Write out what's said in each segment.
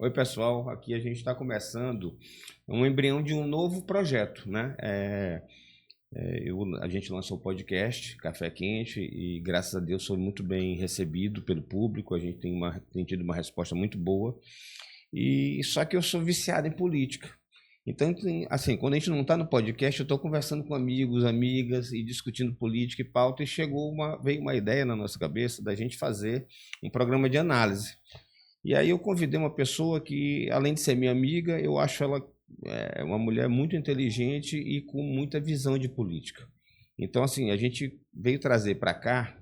Oi, pessoal. Aqui a gente está começando um embrião de um novo projeto, né? A gente lançou o podcast Café Quente e, graças a Deus, foi muito bem recebido pelo público. A gente tem tido uma resposta muito boa. Só que eu sou viciado em política. Então, assim, quando a gente não está no podcast, eu estou conversando com amigos, amigas e discutindo política e pauta, e veio uma ideia na nossa cabeça da gente fazer um programa de análise. E aí eu convidei uma pessoa que, além de ser minha amiga, eu acho ela uma mulher muito inteligente e com muita visão de política. Então, assim, a gente veio trazer para cá,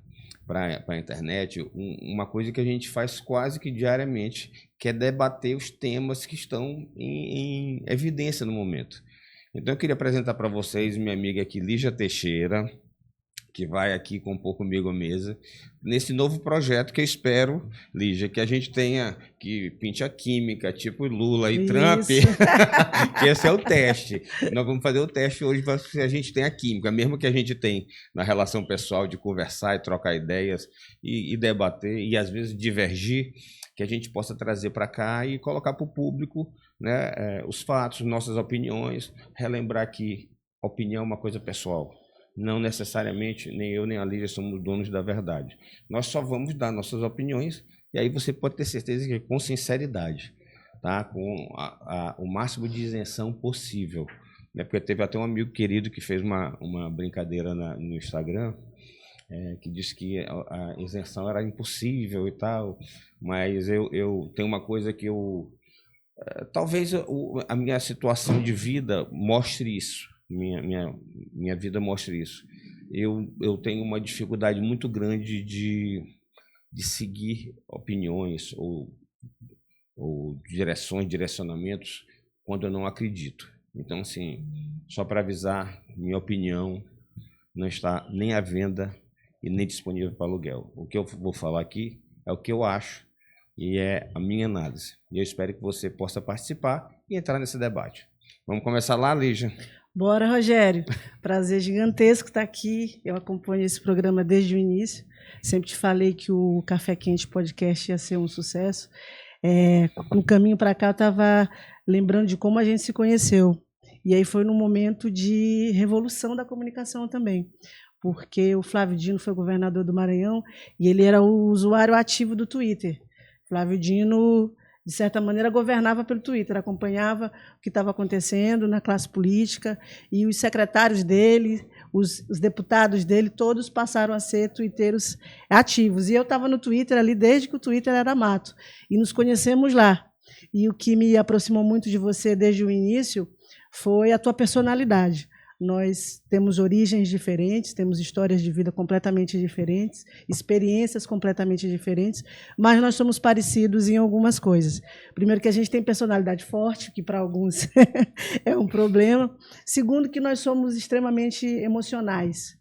para a internet, uma coisa que a gente faz quase que diariamente, que é debater os temas que estão em evidência no momento. Então, eu queria apresentar para vocês minha amiga aqui, Lígia Teixeira, que vai aqui compor comigo a mesa, nesse novo projeto que eu espero, Lígia, que a gente tenha, que pinte a química, tipo Lula e Trump, que esse é o teste. Nós vamos fazer o teste hoje para ver se a gente tem a química, mesmo que a gente tem na relação pessoal de conversar e trocar ideias e debater e às vezes divergir, que a gente possa trazer para cá e colocar para o público, né, os fatos, nossas opiniões, relembrar que opinião é uma coisa pessoal. Não necessariamente, nem eu nem a Lígia somos donos da verdade. Nós só vamos dar nossas opiniões e aí você pode ter certeza que com sinceridade, tá? Com o máximo de isenção possível. Né? Porque teve até um amigo querido que fez uma brincadeira no Instagram, que disse que a isenção era impossível e tal, mas eu tenho uma coisa que talvez a minha situação de vida mostre isso. Minha vida mostra isso. Eu tenho uma dificuldade muito grande de seguir opiniões ou direcionamentos quando eu não acredito. Então, assim, só para avisar, minha opinião não está nem à venda e nem disponível para aluguel. O que eu vou falar aqui é o que eu acho e é a minha análise. E eu espero que você possa participar e entrar nesse debate. Vamos começar lá, Lígia? Bora, Rogério. Prazer gigantesco estar aqui. Eu acompanho esse programa desde o início. Sempre te falei que o Café Quente Podcast ia ser um sucesso. No caminho para cá, eu estava lembrando de como a gente se conheceu. E aí foi num momento de revolução da comunicação também. Porque o Flávio Dino foi governador do Maranhão e ele era o usuário ativo do Twitter. Flávio Dino, de certa maneira, governava pelo Twitter, acompanhava o que estava acontecendo na classe política, e os secretários dele, os deputados dele, todos passaram a ser twitteiros ativos. E eu estava no Twitter ali desde que o Twitter era mato, e nos conhecemos lá. E o que me aproximou muito de você desde o início foi a tua personalidade. Nós temos origens diferentes, temos histórias de vida completamente diferentes, experiências completamente diferentes, mas nós somos parecidos em algumas coisas. Primeiro, que a gente tem personalidade forte, que para alguns é um problema. Segundo, que nós somos extremamente emocionais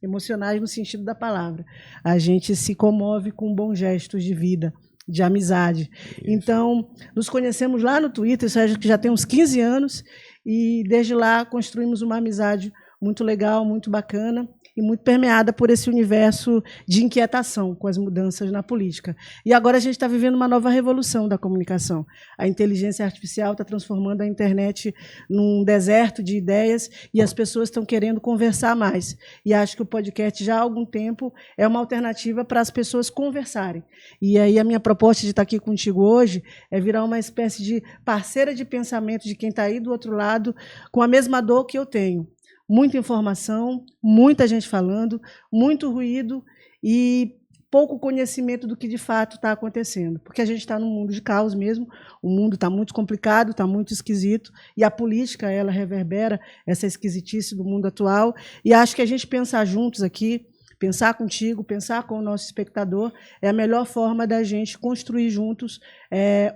no sentido da palavra. A gente se comove com bons gestos de vida, de amizade. Isso. Então, nos conhecemos lá no Twitter, isso já tem uns 15 anos, e desde lá construímos uma amizade muito legal, muito bacana e muito permeada por esse universo de inquietação com as mudanças na política. E agora a gente está vivendo uma nova revolução da comunicação. A inteligência artificial está transformando a internet num deserto de ideias e as pessoas estão querendo conversar mais. E acho que o podcast já há algum tempo é uma alternativa para as pessoas conversarem. E aí a minha proposta de estar aqui contigo hoje é virar uma espécie de parceira de pensamento de quem está aí do outro lado com a mesma dor que eu tenho. Muita informação, muita gente falando, muito ruído e pouco conhecimento do que de fato está acontecendo. Porque a gente está num mundo de caos mesmo, o mundo está muito complicado, está muito esquisito, e a política ela reverbera essa esquisitice do mundo atual. E acho que a gente pensar juntos aqui, pensar contigo, pensar com o nosso espectador, é a melhor forma da gente construir juntos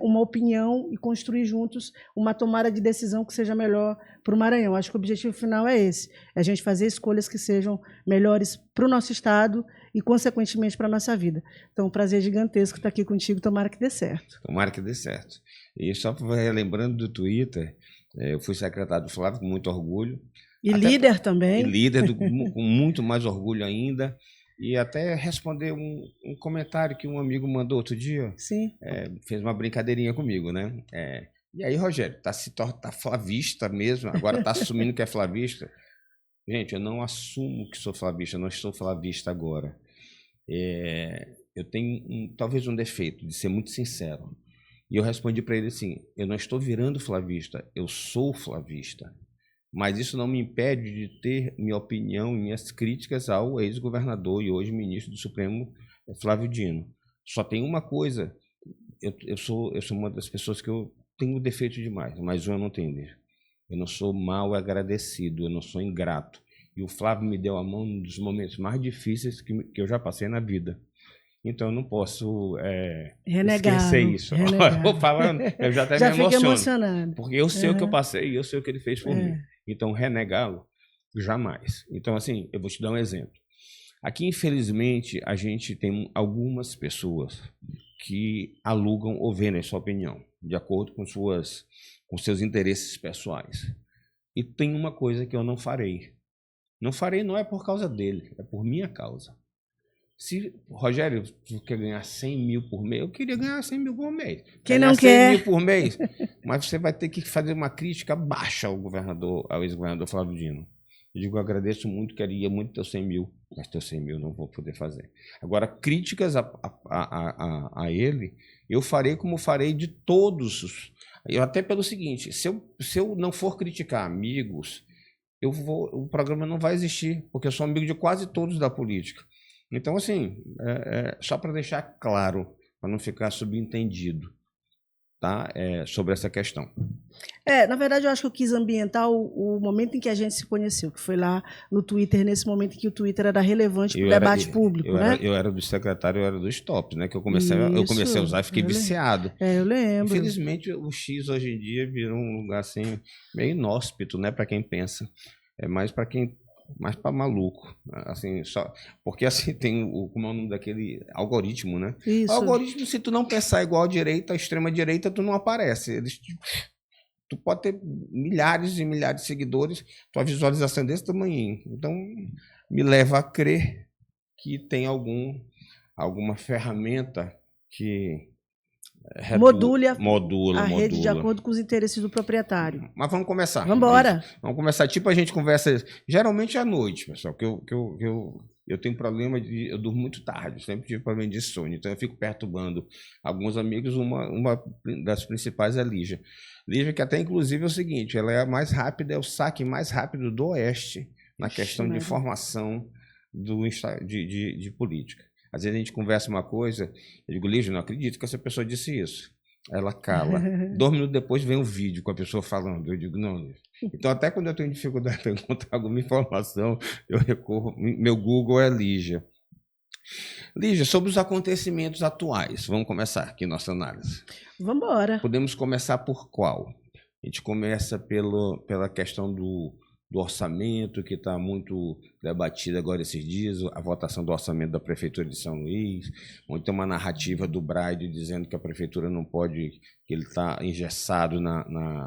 uma opinião e construir juntos uma tomada de decisão que seja melhor para o Maranhão. Acho que o objetivo final é esse, é a gente fazer escolhas que sejam melhores para o nosso estado e, consequentemente, para a nossa vida. Então, um prazer gigantesco estar aqui contigo, tomara que dê certo. Tomara que dê certo. E só lembrando do Twitter, eu fui secretário do Flávio com muito orgulho. E líder também. E líder, com muito mais orgulho ainda. E até responder um comentário que um amigo mandou outro dia. Sim. Fez uma brincadeirinha comigo, né? E aí, Rogério, tá flavista mesmo, agora está assumindo que é flavista. Gente, eu não assumo que sou flavista, eu não estou flavista agora. Eu tenho talvez um defeito de ser muito sincero. E eu respondi para ele assim, eu não estou virando flavista, eu sou flavista. Mas isso não me impede de ter minha opinião e minhas críticas ao ex-governador e hoje ministro do Supremo, Flávio Dino. Só tem uma coisa, eu sou uma das pessoas que eu tenho defeito demais, mas eu não tenho. Eu não sou mal agradecido, eu não sou ingrato. E o Flávio me deu a mão num dos momentos mais difíceis que eu já passei na vida. Então eu não posso esquecer isso. Vou falando, eu já até me emociono. Porque eu sei o que eu passei e eu sei o que ele fez por mim. Então renegá-lo, jamais. Então assim, eu vou te dar um exemplo. Aqui, infelizmente, a gente tem algumas pessoas que alugam ou vendem sua opinião, de acordo com seus interesses pessoais. E tem uma coisa que eu não farei. Não farei não é por causa dele, é por minha causa. Se, Rogério, tu quer ganhar 100 mil por mês, eu queria ganhar 100 mil por mês. Quem não quer? 100 mil por mês, mas você vai ter que fazer uma crítica baixa ao ex-governador Flávio Dino. Eu digo, eu agradeço muito, queria muito ter 100 mil, mas ter 100 mil não vou poder fazer. Agora, críticas a ele, eu farei como farei de todos. Eu até pelo seguinte, se eu não for criticar amigos, o programa não vai existir, porque eu sou amigo de quase todos da política. Então, assim, só para deixar claro, para não ficar subentendido, tá? Sobre essa questão. Na verdade, eu acho que eu quis ambientar o momento em que a gente se conheceu, que foi lá no Twitter, nesse momento em que o Twitter era relevante para o debate público, né? Eu era do secretário, eu era dos tops, né? Que eu comecei a usar e fiquei viciado. Eu lembro. Infelizmente, o X hoje em dia virou um lugar assim, meio inóspito, né? Para quem pensa. É mais para quem... mais para maluco, assim, só porque assim tem como é o nome daquele algoritmo, né? Isso. O algoritmo, se tu não pensar igual à direita, à extrema direita, tu não aparece. Tu pode ter milhares e milhares de seguidores, tua visualização é desse tamanho. Então, me leva a crer que tem alguma ferramenta que modula a rede de acordo com os interesses do proprietário. Mas vamos começar. Vamos embora. Vamos começar. Tipo, a gente conversa geralmente à noite, pessoal, que eu tenho problema eu durmo muito tarde, sempre tive problema de sono, então eu fico perturbando alguns amigos. Uma das principais é a Lígia. Lígia, que até inclusive é o seguinte, ela é a mais rápida, é o saque mais rápido do Oeste na questão de informação de política. Às vezes a gente conversa uma coisa, eu digo, Lígia, não acredito que essa pessoa disse isso. Ela cala. 2 minutos depois vem um vídeo com a pessoa falando. Eu digo, não, Lígia. Então, até quando eu tenho dificuldade para encontrar alguma informação, eu recorro, meu Google é Lígia. Lígia, sobre os acontecimentos atuais, vamos começar aqui nossa análise. Vamos embora. Podemos começar por qual? A gente começa pela questão do orçamento, que está muito debatido agora esses dias, a votação do orçamento da Prefeitura de São Luís, onde tem uma narrativa do Braide dizendo que a Prefeitura não pode, que ele está engessado na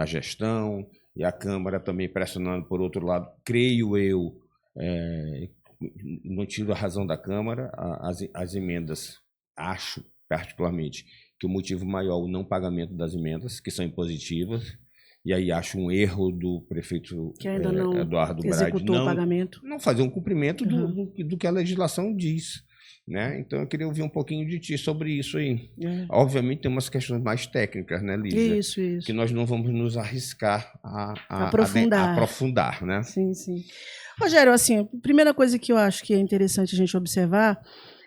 gestão, e a Câmara também pressionando por outro lado, creio eu, não tiro a razão da Câmara, as emendas, acho particularmente que o motivo maior é o não pagamento das emendas, que são impositivas. E aí acho um erro do prefeito que ainda não Eduardo Braide não fazer um cumprimento do que a legislação diz. Né? Então eu queria ouvir um pouquinho de ti sobre isso aí. Obviamente tem umas questões mais técnicas, né, Lígia? Isso. Que nós não vamos nos arriscar a aprofundar, né? Sim. Rogério, assim, a primeira coisa que eu acho que é interessante a gente observar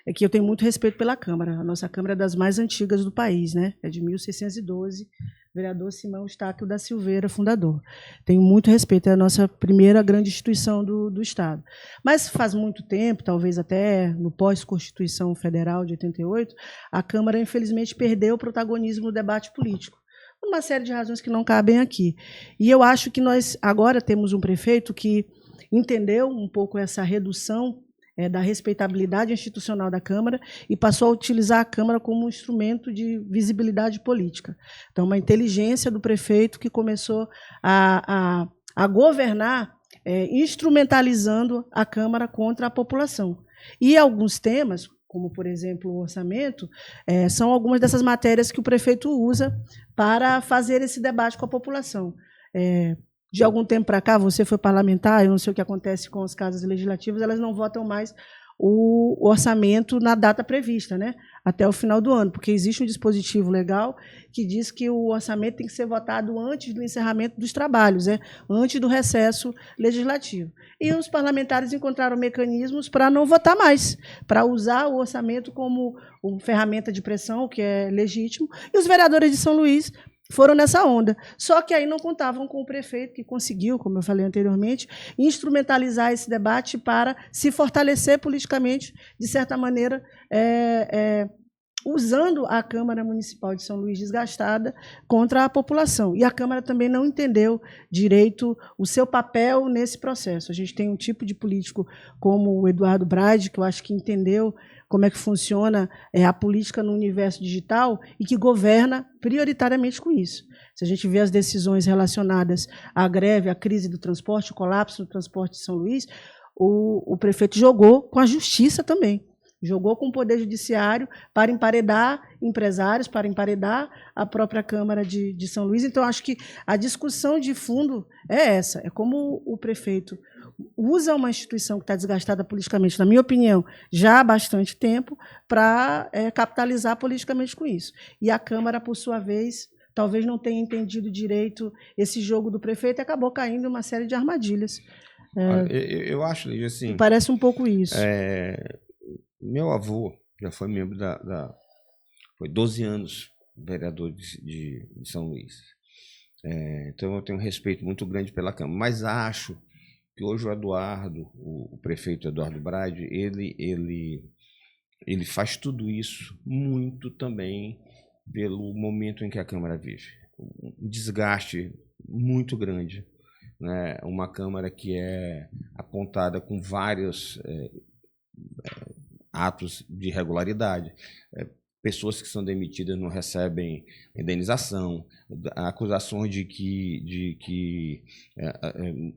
é que eu tenho muito respeito pela Câmara. A nossa Câmara é das mais antigas do país, né? É de 1612, vereador Simão Eustáquio da Silveira, fundador. Tenho muito respeito, é a nossa primeira grande instituição do Estado. Mas faz muito tempo, talvez até no pós-Constituição Federal de 88, a Câmara, infelizmente, perdeu o protagonismo no debate político. Por uma série de razões que não cabem aqui. E eu acho que nós agora temos um prefeito que entendeu um pouco essa redução da respeitabilidade institucional da Câmara e passou a utilizar a Câmara como um instrumento de visibilidade política. Então, uma inteligência do prefeito que começou a governar, instrumentalizando a Câmara contra a população. E alguns temas, como, por exemplo, o orçamento, são algumas dessas matérias que o prefeito usa para fazer esse debate com a população. De algum tempo para cá, você foi parlamentar, eu não sei o que acontece com as casas legislativas, elas não votam mais o orçamento na data prevista, né? Até o final do ano, porque existe um dispositivo legal que diz que o orçamento tem que ser votado antes do encerramento dos trabalhos, antes do recesso legislativo. E os parlamentares encontraram mecanismos para não votar mais, para usar o orçamento como uma ferramenta de pressão, o que é legítimo, e os vereadores de São Luís foram nessa onda. Só que aí não contavam com o prefeito, que conseguiu, como eu falei anteriormente, instrumentalizar esse debate para se fortalecer politicamente, de certa maneira, usando a Câmara Municipal de São Luís desgastada contra a população. E a Câmara também não entendeu direito o seu papel nesse processo. A gente tem um tipo de político como o Eduardo Braide, que eu acho que entendeu como é que funciona a política no universo digital e que governa prioritariamente com isso. Se a gente vê as decisões relacionadas à greve, à crise do transporte, o colapso do transporte de São Luís, o prefeito jogou com a justiça também. Jogou com o Poder Judiciário para emparedar empresários, para emparedar a própria Câmara de São Luís. Então, acho que a discussão de fundo é essa, é como o prefeito usa uma instituição que está desgastada politicamente, na minha opinião, já há bastante tempo, para capitalizar politicamente com isso. E a Câmara, por sua vez, talvez não tenha entendido direito esse jogo do prefeito e acabou caindo em uma série de armadilhas. Eu acho, Lígia, assim... Parece um pouco isso. Meu avô já foi membro foi 12 anos vereador de São Luís. Então eu tenho um respeito muito grande pela Câmara, mas acho que hoje o Eduardo, o prefeito Eduardo Braide, ele faz tudo isso muito também pelo momento em que a Câmara vive. Um desgaste muito grande, né? Uma Câmara que é apontada com vários atos de irregularidade, pessoas que são demitidas não recebem indenização, acusações de que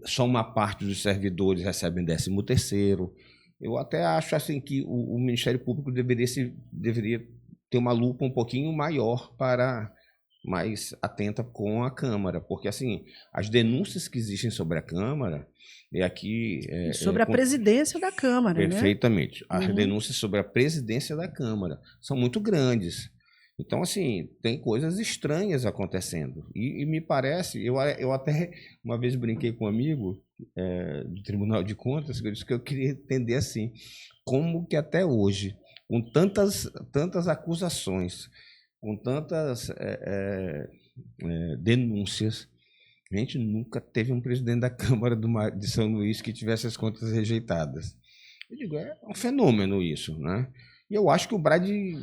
só uma parte dos servidores recebem 13º. Eu até acho assim que o Ministério Público deveria ter uma lupa um pouquinho maior mais atenta com a Câmara, porque assim as denúncias que existem sobre a Câmara sobre a presidência da Câmara, perfeitamente, né? As denúncias sobre a presidência da Câmara são muito grandes. Então, assim, tem coisas estranhas acontecendo. E me parece, eu até uma vez brinquei com um amigo do Tribunal de Contas, que eu disse que eu queria entender assim, como que até hoje, com tantas acusações, com tantas denúncias, a gente nunca teve um presidente da Câmara de São Luís que tivesse as contas rejeitadas. Eu digo, é um fenômeno isso, né? E eu acho que o Braide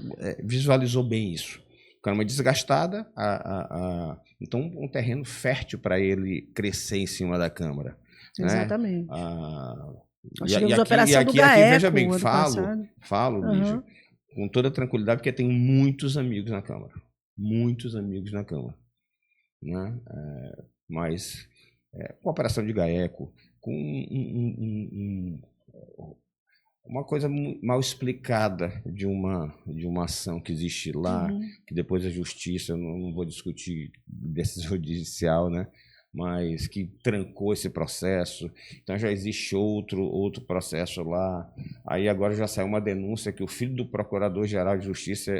visualizou bem isso. Câmara desgastada, então um terreno fértil para ele crescer em cima da Câmara. Exatamente. Né? Aqui, veja bem, falo, Lígia, com toda tranquilidade, porque tenho muitos amigos na Câmara. Muitos amigos na Câmara. Né? Mas com a operação de GAECO, com uma coisa mal explicada de uma ação que existe lá, que depois a justiça, eu não vou discutir decisão judicial, né? Mas que trancou esse processo. Então já existe outro processo lá. Aí agora já saiu uma denúncia que o filho do Procurador-Geral de Justiça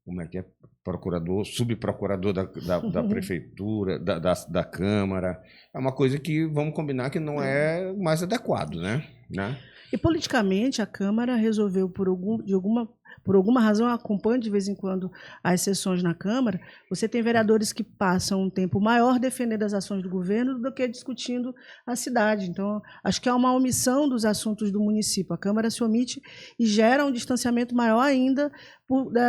como é que é? Subprocurador da prefeitura, da Câmara. É uma coisa que, vamos combinar, que não é mais adequado, né? E politicamente a Câmara resolveu, por alguma razão, eu acompanho de vez em quando as sessões na Câmara, você tem vereadores que passam um tempo maior defendendo as ações do governo do que discutindo a cidade. Então, acho que é uma omissão dos assuntos do município. A Câmara se omite e gera um distanciamento maior ainda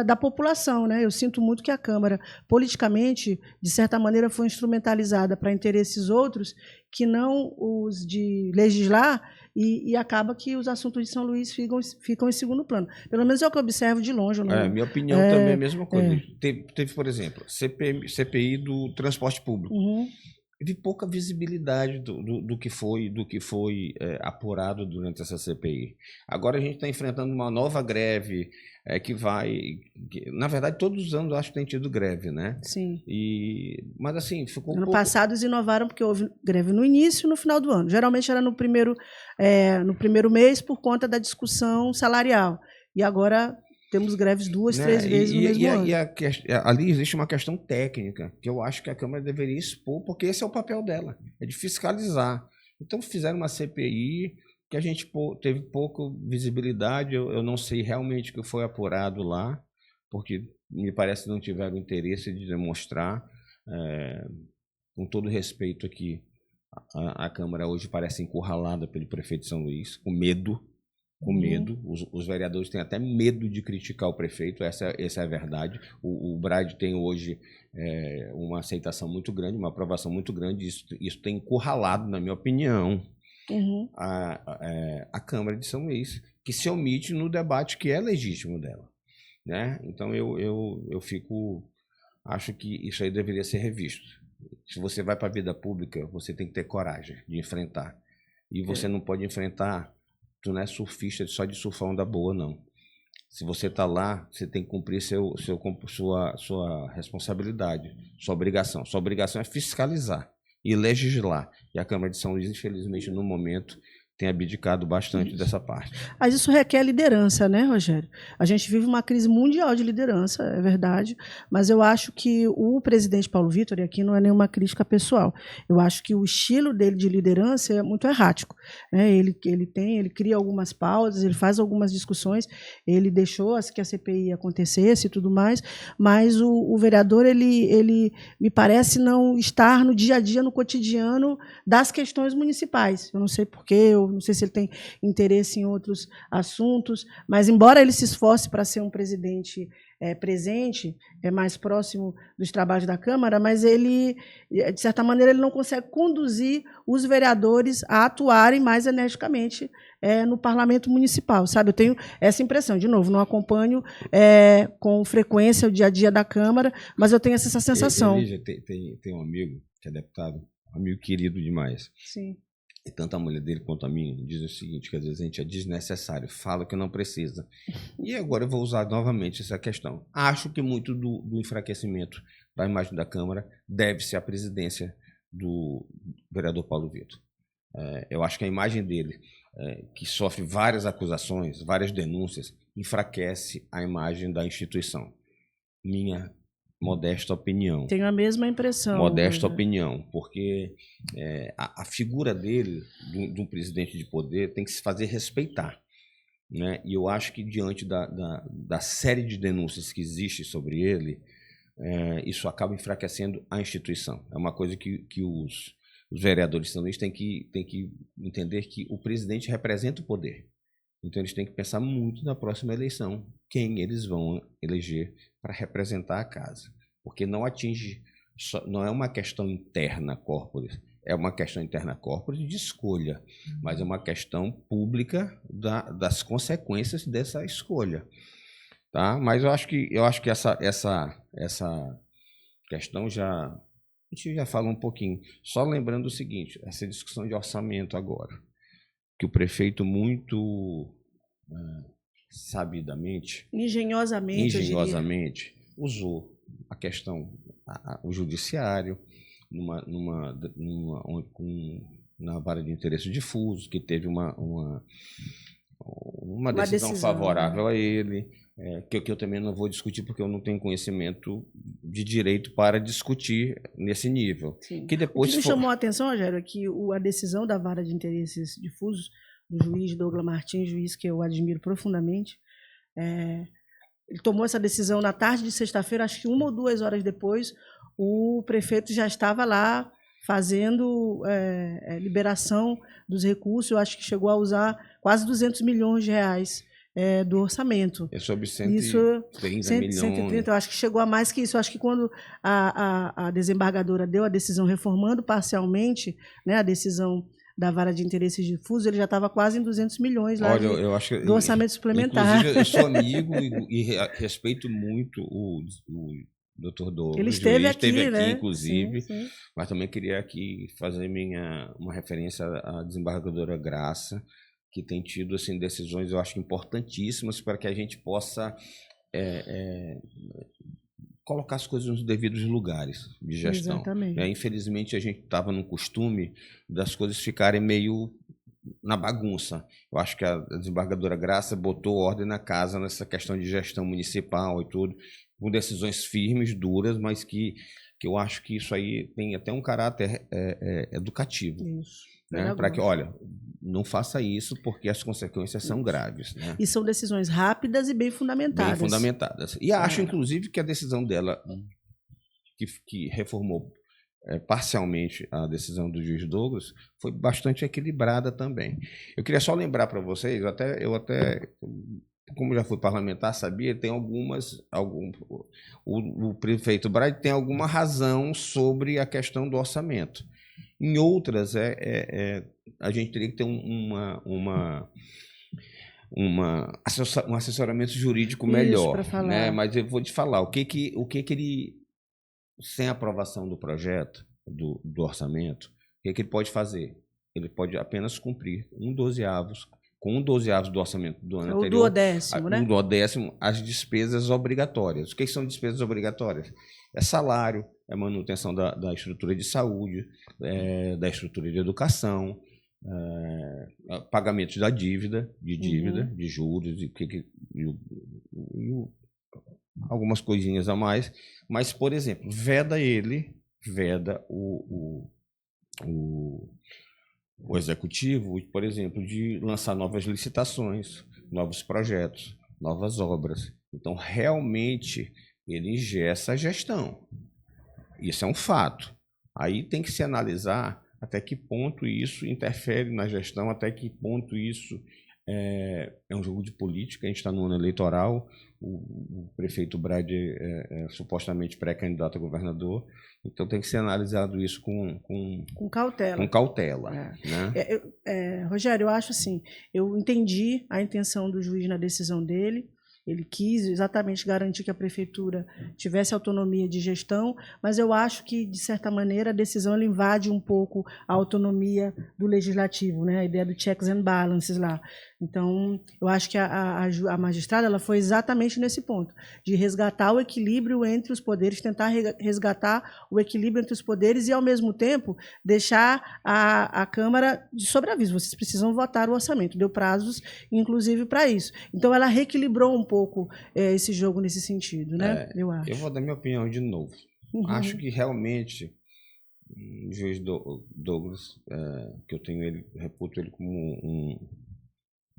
da população, né? Eu sinto muito que a Câmara, politicamente, de certa maneira, foi instrumentalizada para interesses outros que não os de legislar, e acaba que os assuntos de São Luís ficam em segundo plano. Pelo menos é o que eu observo de longe. Minha opinião também é a mesma coisa. Teve, por exemplo, CPI do transporte público. vi pouca visibilidade do que foi apurado durante essa CPI. Agora a gente está enfrentando uma nova greve na verdade, todos os anos eu acho que tem tido greve, né? Sim. Mas assim, ficou ano passado eles inovaram porque houve greve no início e no final do ano. Geralmente era no primeiro mês por conta da discussão salarial. E agora temos greves 2, 3 vezes no mesmo ano. Ali existe uma questão técnica que eu acho que a Câmara deveria expor, porque esse é o papel dela, é de fiscalizar. Então fizeram uma CPI que a gente teve pouca visibilidade, eu não sei realmente o que foi apurado lá, porque me parece que não tiveram interesse de demonstrar. Com todo respeito aqui, a Câmara hoje parece encurralada pelo prefeito de São Luís, com medo. Os vereadores têm até medo de criticar o prefeito, essa é a verdade. O Brad tem hoje uma aceitação muito grande, uma aprovação muito grande, isso tem encurralado, na minha opinião, a Câmara de São Luís, que se omite no debate que é legítimo dela, né? Então eu acho que isso aí deveria ser revisto. Se você vai para a vida pública, você tem que ter coragem de enfrentar, e você não pode enfrentar. Tu não é surfista só de surfar onda boa, não. Se você está lá, você tem que cumprir sua responsabilidade, sua obrigação. Sua obrigação é fiscalizar e legislar. E a Câmara de São Luís, infelizmente, no momento, tem abdicado bastante dessa parte. Mas isso requer liderança, né, Rogério? A gente vive uma crise mundial de liderança, é verdade, mas eu acho que o presidente Paulo Vitor, e aqui não é nenhuma crítica pessoal, eu acho que o estilo dele de liderança é muito errático, né? Ele cria algumas pausas, ele faz algumas discussões, ele deixou que a CPI acontecesse e tudo mais, mas o vereador, ele me parece não estar no dia a dia, no cotidiano das questões municipais. Eu não sei porquê, não sei se ele tem interesse em outros assuntos, mas embora ele se esforce para ser um presidente presente, mais próximo dos trabalhos da Câmara, mas ele, de certa maneira, ele não consegue conduzir os vereadores a atuarem mais energicamente no parlamento municipal, sabe? Eu tenho essa impressão. De novo, não acompanho com frequência o dia a dia da Câmara, mas eu tenho essa sensação. Elígia, tem um amigo que é deputado, um amigo querido demais. Sim. E tanto a mulher dele quanto a minha diz o seguinte, que às vezes a gente é desnecessário, fala que não precisa. E agora eu vou usar novamente essa questão. Acho que muito do enfraquecimento da imagem da Câmara deve-se à presidência do vereador Paulo Vitor. Eu acho que a imagem dele, que sofre várias acusações, várias denúncias, enfraquece a imagem da instituição. Minha modesta opinião. Tenho a mesma impressão. Modesta opinião, porque a figura dele, de um presidente de poder, tem que se fazer respeitar, né? E eu acho que diante da série de denúncias que existe sobre ele, isso acaba enfraquecendo a instituição. É uma coisa que os vereadores de São Luís têm que entender, que o presidente representa o poder. Então eles têm que pensar muito na próxima eleição, quem eles vão eleger para representar a casa. Porque não atinge, não é uma questão interna corporis, é uma questão interna corporis de escolha, mas é uma questão pública das consequências dessa escolha. Tá? Mas eu acho que essa questão a gente já falou um pouquinho. Só lembrando o seguinte, essa discussão de orçamento agora, que o prefeito muito sabidamente, engenhosamente usou a questão, o judiciário, na vara de interesse difuso, que teve uma decisão favorável a ele, que eu também não vou discutir, porque eu não tenho conhecimento de direito para discutir nesse nível. Que depois o que me chamou a atenção, Rogério, é que a decisão da vara de interesses difusos, do juiz Douglas Martins, juiz que eu admiro profundamente, ele tomou essa decisão na tarde de sexta-feira, acho que 1 ou 2 horas depois, o prefeito já estava lá fazendo liberação dos recursos. Eu acho que chegou a usar quase 200 milhões de reais do orçamento. É sobre 130 milhões. 130, eu acho que chegou a mais que isso. Eu acho que quando a desembargadora deu a decisão reformando parcialmente, né, a decisão da vara de interesses difusos, ele já estava quase em 200 milhões lá. Olha, eu acho que, do orçamento suplementar. Inclusive, eu sou amigo e respeito muito o Dr. Douglas. Ele esteve aqui, né? Inclusive, sim. Mas também queria aqui fazer uma referência à desembargadora Graça, que tem tido assim, decisões, eu acho, importantíssimas para que a gente possa colocar as coisas nos devidos lugares de gestão. Exatamente. Infelizmente, a gente estava no costume das coisas ficarem meio na bagunça. Eu acho que a desembargadora Graça botou ordem na casa nessa questão de gestão municipal e tudo, com decisões firmes, duras, mas que eu acho que isso aí tem até um caráter educativo. Isso. Né? Para que, olha, não faça isso porque as consequências são graves. Né? E são decisões rápidas e bem fundamentadas. Bem fundamentadas. E acho, inclusive, que a decisão dela, que reformou parcialmente a decisão do juiz Douglas, foi bastante equilibrada também. Eu queria só lembrar para vocês, eu até, como já fui parlamentar, sabia, tem o prefeito Braide tem alguma razão sobre a questão do orçamento. Em outras, a gente teria que ter um assessoramento jurídico melhor. Né? Mas eu vou te falar, o que ele, sem aprovação do projeto, do orçamento, o que ele pode fazer? Ele pode apenas cumprir com 1/12 do orçamento do ano anterior. O duodécimo, né? Um duodécimo, as despesas obrigatórias. O que são despesas obrigatórias? É salário, é manutenção da estrutura de saúde, da estrutura de educação, pagamentos da dívida, de juros, algumas coisinhas a mais. Mas, por exemplo, veda o executivo, por exemplo, de lançar novas licitações, novos projetos, novas obras. Então, realmente, ele engessa a gestão. Isso é um fato. Aí tem que se analisar até que ponto isso interfere na gestão, até que ponto isso é um jogo de política. A gente está no ano eleitoral, o prefeito Braide é supostamente pré-candidato a governador, então tem que ser analisado isso com cautela. Com cautela. Né? Rogério, eu acho assim, eu entendi a intenção do juiz na decisão dele. Ele quis exatamente garantir que a prefeitura tivesse autonomia de gestão, mas eu acho que, de certa maneira, a decisão ela invade um pouco a autonomia do legislativo, né? A ideia do checks and balances lá. Então, eu acho que a magistrada ela foi exatamente nesse ponto, de resgatar o equilíbrio entre os poderes, tentar resgatar o equilíbrio entre os poderes e, ao mesmo tempo, deixar a Câmara de sobreaviso. Vocês precisam votar o orçamento. Deu prazos, inclusive, para isso. Então, ela reequilibrou um pouco esse jogo nesse sentido, né? Eu acho. Eu vou dar minha opinião de novo. Acho que, realmente, o juiz Douglas, que eu reputo ele como um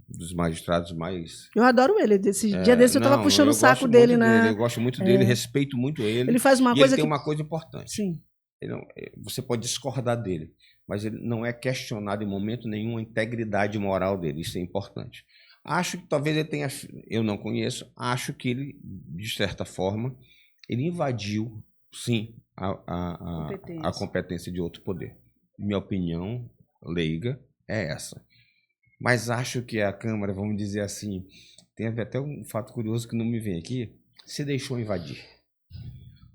dos magistrados mais... Eu adoro ele. Dia desse eu estava puxando o saco dele. Eu gosto muito dele, respeito muito ele. Ele faz uma coisa ele tem uma coisa importante. Sim. Você pode discordar dele, mas ele não é questionado em momento nenhum a integridade moral dele. Isso é importante. Acho que talvez ele tenha... Eu não conheço. Acho que ele, de certa forma, ele invadiu, sim, a competência de outro poder. Minha opinião leiga é essa. Mas acho que a Câmara, vamos dizer assim, tem até um fato curioso que não me vem aqui, se deixou invadir.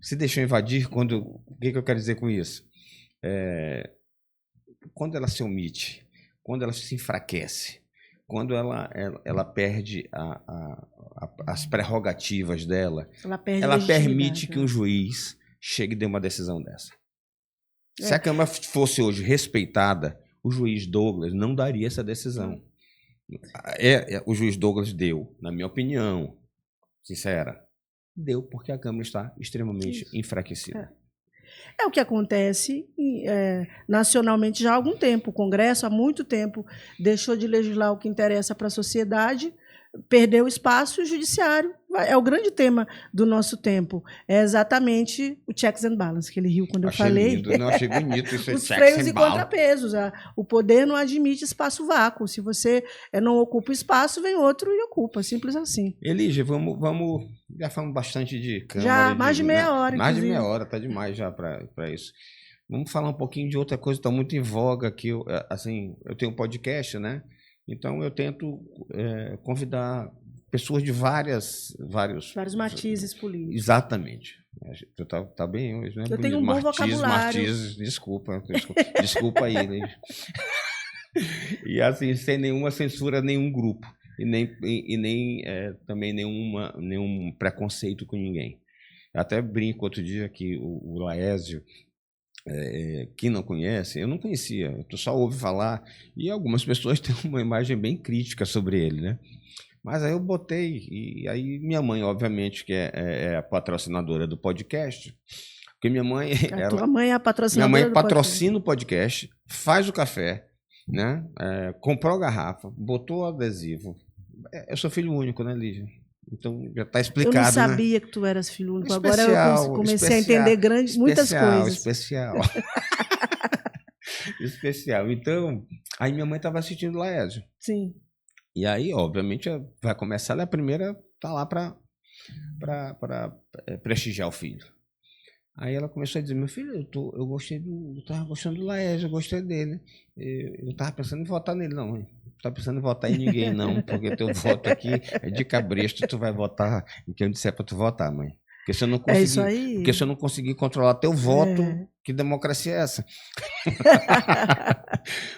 Se deixou invadir quando... O que eu quero dizer com isso? Quando ela se omite, quando ela se enfraquece, quando ela perde as prerrogativas dela, ela permite que um juiz chegue e dê uma decisão dessa. Se a Câmara fosse hoje respeitada, o juiz Douglas não daria essa decisão. O juiz Douglas deu, na minha opinião, sincera, deu porque a Câmara está extremamente enfraquecida. É o que acontece nacionalmente já há algum tempo. O Congresso, há muito tempo, deixou de legislar o que interessa para a sociedade, perdeu espaço, e o judiciário é o grande tema do nosso tempo. É exatamente o checks and balances, que ele riu quando eu falei. Lindo, não, achei bonito isso. Os freios e contrapesos. O poder não admite espaço vácuo. Se você não ocupa o espaço, vem outro e ocupa. Simples assim. Elígia, vamos... Já falamos bastante de Câmara. Já, mais de meia hora, mais de meia hora, está demais já para isso. Vamos falar um pouquinho de outra coisa que está muito em voga aqui. Eu tenho um podcast, né? Então, eu tento convidar pessoas de vários matizes políticos. Exatamente. Tu tá bem hoje, né? Eu tenho um bom vocabulário. Desculpa aí, né? E assim, sem nenhuma censura a nenhum grupo. E nem também nenhum preconceito com ninguém. Eu até brinco outro dia que o Laésio, quem não conhece, eu não conhecia, tu só ouve falar, e algumas pessoas têm uma imagem bem crítica sobre ele, né? Mas aí eu botei, e aí minha mãe, obviamente, que é a patrocinadora do podcast, porque minha mãe... Tua mãe é a patrocinadora minha mãe patrocina o podcast, faz o café, né? Comprou a garrafa, botou o adesivo. Eu sou filho único, né, Lígia? Então já está explicado, né? Eu não sabia, né, que tu eras filho único. Agora eu comecei a entender muitas coisas. Especial. Então, aí minha mãe estava assistindo Laésio. Sim. E aí, obviamente, vai começar, ela é a primeira tá lá para prestigiar o filho. Aí ela começou a dizer, meu filho, eu estava gostando do Laésio, eu gostei dele. Eu estava pensando em votar nele. Não, não está pensando em votar em ninguém, não, porque teu voto aqui é de cabresto, tu vai votar em quem eu disser para tu votar, mãe. Porque se eu não conseguir, isso aí. Porque se eu não conseguir controlar teu voto, que democracia é essa?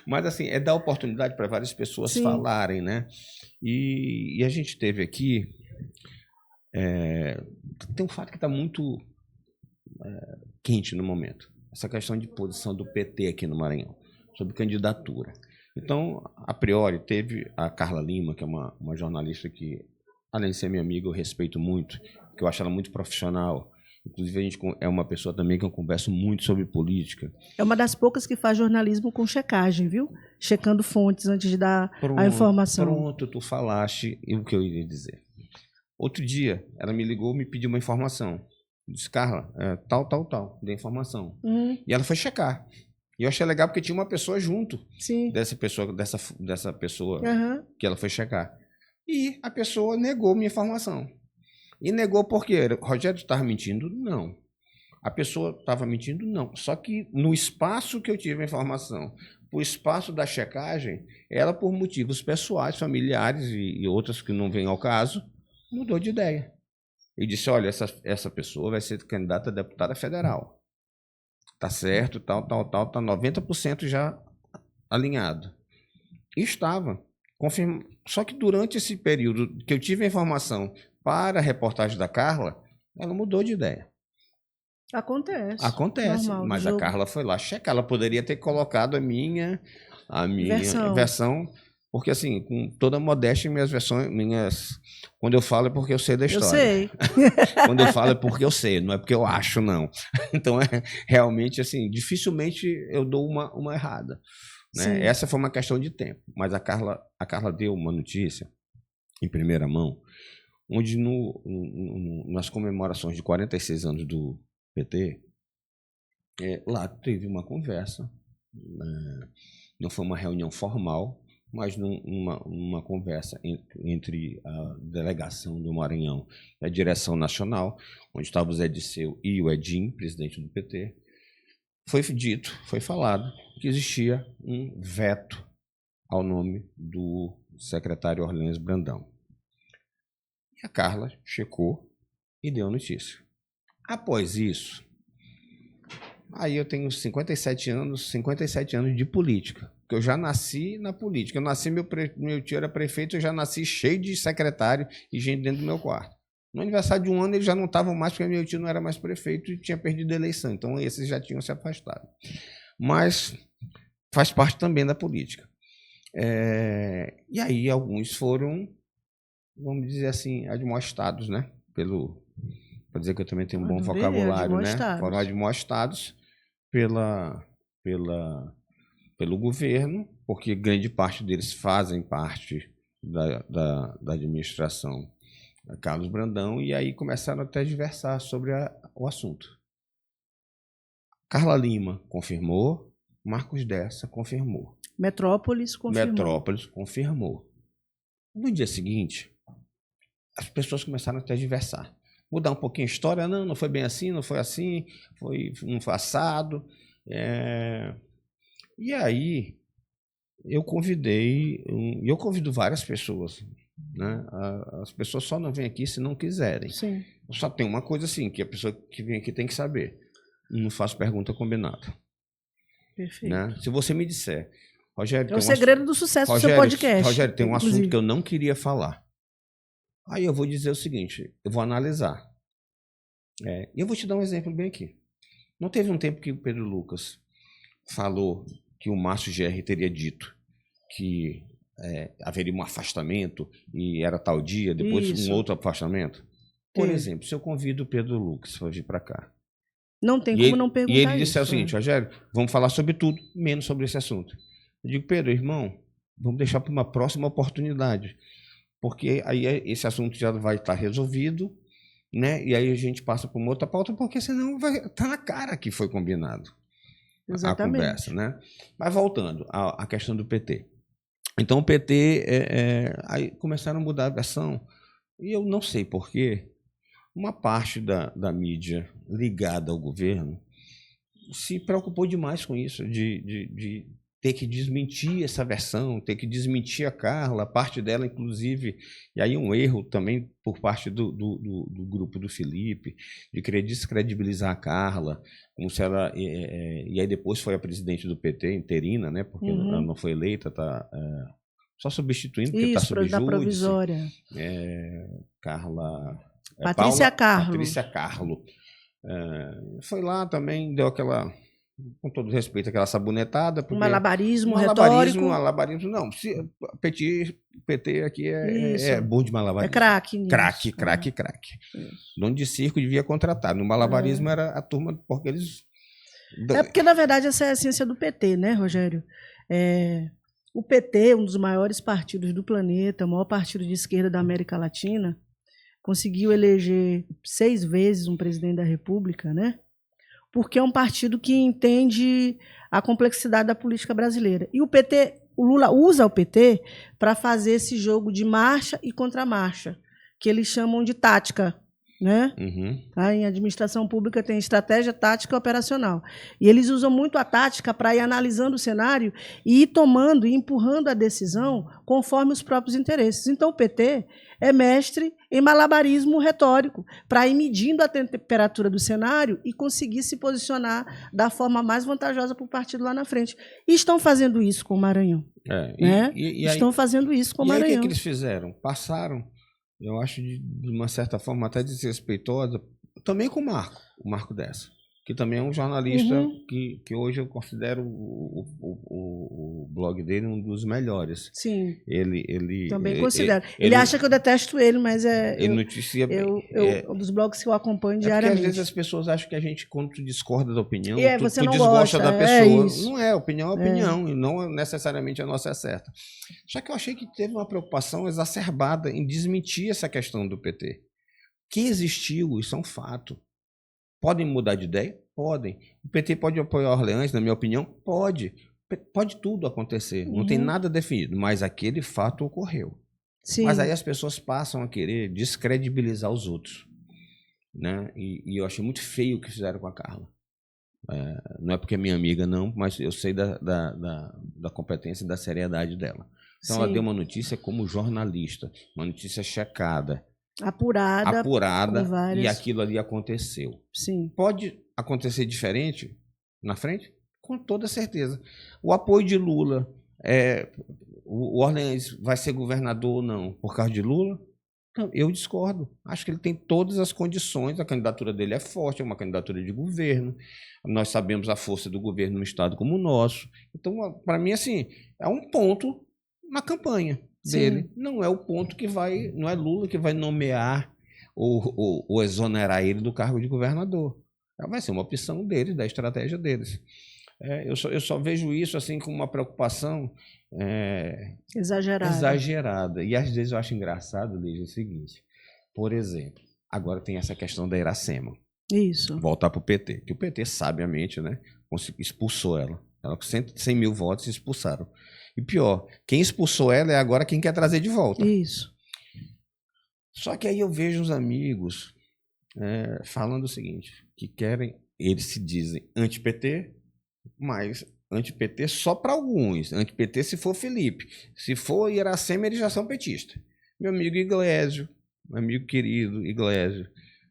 Mas assim, é dar oportunidade para várias pessoas falarem, né? E a gente teve aqui, tem um fato que está muito quente no momento, essa questão de posição do PT aqui no Maranhão, sobre candidatura. Então, a priori, teve a Carla Lima, que é uma jornalista que, além de ser minha amiga, eu respeito muito, porque eu acho ela muito profissional. Inclusive, a gente é uma pessoa também que eu converso muito sobre política. É uma das poucas que faz jornalismo com checagem, viu? Checando fontes antes de dar a informação. Pronto, tu falaste o que eu iria dizer. Outro dia, ela me ligou, me pediu uma informação. Disse, Carla, tal, dei informação. E ela foi checar. E eu achei legal porque tinha uma pessoa junto dessa pessoa que ela foi checar. E a pessoa negou minha informação. E negou por quê? Rogério, estava mentindo? Não. A pessoa estava mentindo? Não. Só que no espaço que eu tive a informação, o espaço da checagem, ela, por motivos pessoais, familiares e outras que não vêm ao caso, mudou de ideia. E disse, olha, essa pessoa vai ser candidata a deputada federal. Tá certo, tá 90% já alinhado. E estava. Só que durante esse período que eu tive a informação para a reportagem da Carla, ela mudou de ideia. Acontece, normal, mas a Carla foi lá checar. Ela poderia ter colocado a minha versão, porque assim, com toda modéstia, minhas versões, quando eu falo é porque eu sei da história. Eu sei. Quando eu falo é porque eu sei, não é porque eu acho, não. Então, realmente, assim, dificilmente eu dou uma errada. Né? Essa foi uma questão de tempo. Mas a Carla deu uma notícia, em primeira mão, onde nas comemorações de 46 anos do PT, lá teve uma conversa, não foi uma reunião formal, mas numa conversa entre a delegação do Maranhão e a direção nacional, onde estava o Zé Disseu e o Edinho, presidente do PT, foi falado que existia um veto ao nome do secretário Orleans Brandão. E a Carla checou e deu notícia. Após isso, aí eu tenho 57 anos de política, porque eu já nasci na política. Eu nasci, meu tio era prefeito, eu já nasci cheio de secretário e gente dentro do meu quarto. No aniversário de um ano, eles já não estavam mais, porque meu tio não era mais prefeito e tinha perdido a eleição. Então, esses já tinham se afastado. Mas faz parte também da política. E aí, alguns foram, vamos dizer assim, admoestados, né? Para dizer que eu também tenho um bom vocabulário, né? Foram admoestados pelo governo, porque grande parte deles fazem parte da administração Carlos Brandão, e aí começaram até a diversar sobre o assunto. Carla Lima confirmou, Marcos Dessa confirmou. Metrópolis confirmou. No dia seguinte, as pessoas começaram até a diversar. Mudar um pouquinho a história, não foi bem assim, não foi assim, não foi assado. E aí, eu convido várias pessoas, né? As pessoas só não vêm aqui se não quiserem. Sim. Só tem uma coisa assim, que a pessoa que vem aqui tem que saber. Não faço pergunta combinada. Perfeito. Né? Se você me disser, Rogério... É o segredo do sucesso do seu podcast. Rogério, tem um inclusive. assunto que eu não queria falar. Aí eu vou dizer o seguinte, eu vou analisar. E eu vou te dar um exemplo bem aqui. Não teve um tempo que o Pedro Lucas falou que o Márcio GR teria dito que haveria um afastamento e era tal dia, depois um outro afastamento? Por exemplo, se eu convido o Pedro Lucas para vir para cá. Não tem como não perguntar isso. E ele disse o seguinte, Rogério, vamos falar sobre tudo, menos sobre esse assunto. Eu digo, Pedro, irmão, vamos deixar para uma próxima oportunidade. Porque aí esse assunto já vai estar resolvido, né? E aí a gente passa para uma outra pauta, porque senão vai estar na cara que foi combinado. Exatamente. A conversa, né? Mas voltando à questão do PT. Então o PT, aí começaram a mudar a versão, e eu não sei porquê, uma parte da mídia ligada ao governo se preocupou demais com isso, de ter que desmentir essa versão, ter que desmentir a Carla, parte dela, inclusive, e aí um erro também por parte do grupo do Felipe, de querer descredibilizar a Carla, como se ela... E aí depois foi a presidente do PT, interina, né? Porque ela não foi eleita, tá só substituindo, porque está sob júdice. Provisória. Carla... Patrícia Carlo. Patrícia Carlo. Foi lá também, deu aquela... com todo respeito, aquela sabonetada. Um malabarismo retórico. Malabarismo, não. PT aqui é bom de malabarismo. É craque. Craque. Dono de circo devia contratar. No malabarismo era a turma, porque eles... porque, na verdade, essa é a essência do PT, né, Rogério? O PT, um dos maiores partidos do planeta, o maior partido de esquerda da América Latina, conseguiu eleger 6 vezes um presidente da República, né? Porque é um partido que entende a complexidade da política brasileira. E o Lula usa o PT para fazer esse jogo de marcha e contramarcha, que eles chamam de tática, né? Em administração pública tem estratégia, tática e operacional. E eles usam muito a tática para ir analisando o cenário e ir tomando e empurrando a decisão conforme os próprios interesses. Então, o PT é mestre em malabarismo retórico, para ir medindo a temperatura do cenário e conseguir se posicionar da forma mais vantajosa para o partido lá na frente. E estão fazendo isso com o Maranhão. Estão fazendo isso com o Maranhão. E aí o que eles fizeram? Passaram, eu acho, de uma certa forma até desrespeitosa, também com o Marco Dessa, que também é um jornalista que hoje eu considero o blog dele um dos melhores. Sim. Ele também considero. Ele acha que eu detesto ele, mas ele noticia um dos blogs que eu acompanho diariamente. Porque às vezes as pessoas acham que a gente, quando tu discorda da opinião, você tu não desgosta da pessoa. Isso. Não é, opinião é opinião, e não necessariamente a nossa é certa. Só que eu achei que teve uma preocupação exacerbada em desmentir essa questão do PT. Que existiu, isso é um fato. Podem mudar de ideia? Podem. O PT pode apoiar Orleans, na minha opinião? Pode. Pode tudo acontecer. Não tem nada definido, mas aquele fato ocorreu. Sim. Mas aí as pessoas passam a querer descredibilizar os outros. Né? E eu achei muito feio o que fizeram com a Carla. Não é porque é minha amiga, não, mas eu sei da competência e da seriedade dela. Então ela deu uma notícia como jornalista, uma notícia checada. Apurada e aquilo ali aconteceu. Sim. Pode acontecer diferente na frente? Com toda certeza. O apoio de Lula, o Orleans vai ser governador ou não por causa de Lula? Eu discordo. Acho que ele tem todas as condições, a candidatura dele é forte, é uma candidatura de governo, nós sabemos a força do governo no estado como o nosso. Então, para mim, assim, é um ponto na campanha dele. Sim. Não é o ponto que vai, não é Lula que vai nomear ou exonerar ele do cargo de governador. Vai ser uma opção deles, da estratégia deles. Eu só vejo isso assim com uma preocupação exagerada. E às vezes eu acho engraçado, Lígia, o seguinte, por exemplo, agora tem essa questão da Iracema. Isso. Voltar para o PT, que o PT, sabiamente, né, expulsou ela. Ela com 100 mil votos expulsaram. E pior, quem expulsou ela é agora quem quer trazer de volta. Isso. Só que aí eu vejo os amigos falando o seguinte, que querem, eles se dizem anti-PT, mas anti-PT só para alguns. Anti-PT se for Felipe. Se for Iracema, eles já são petistas. Meu amigo Iglesias, meu amigo querido Iglesias,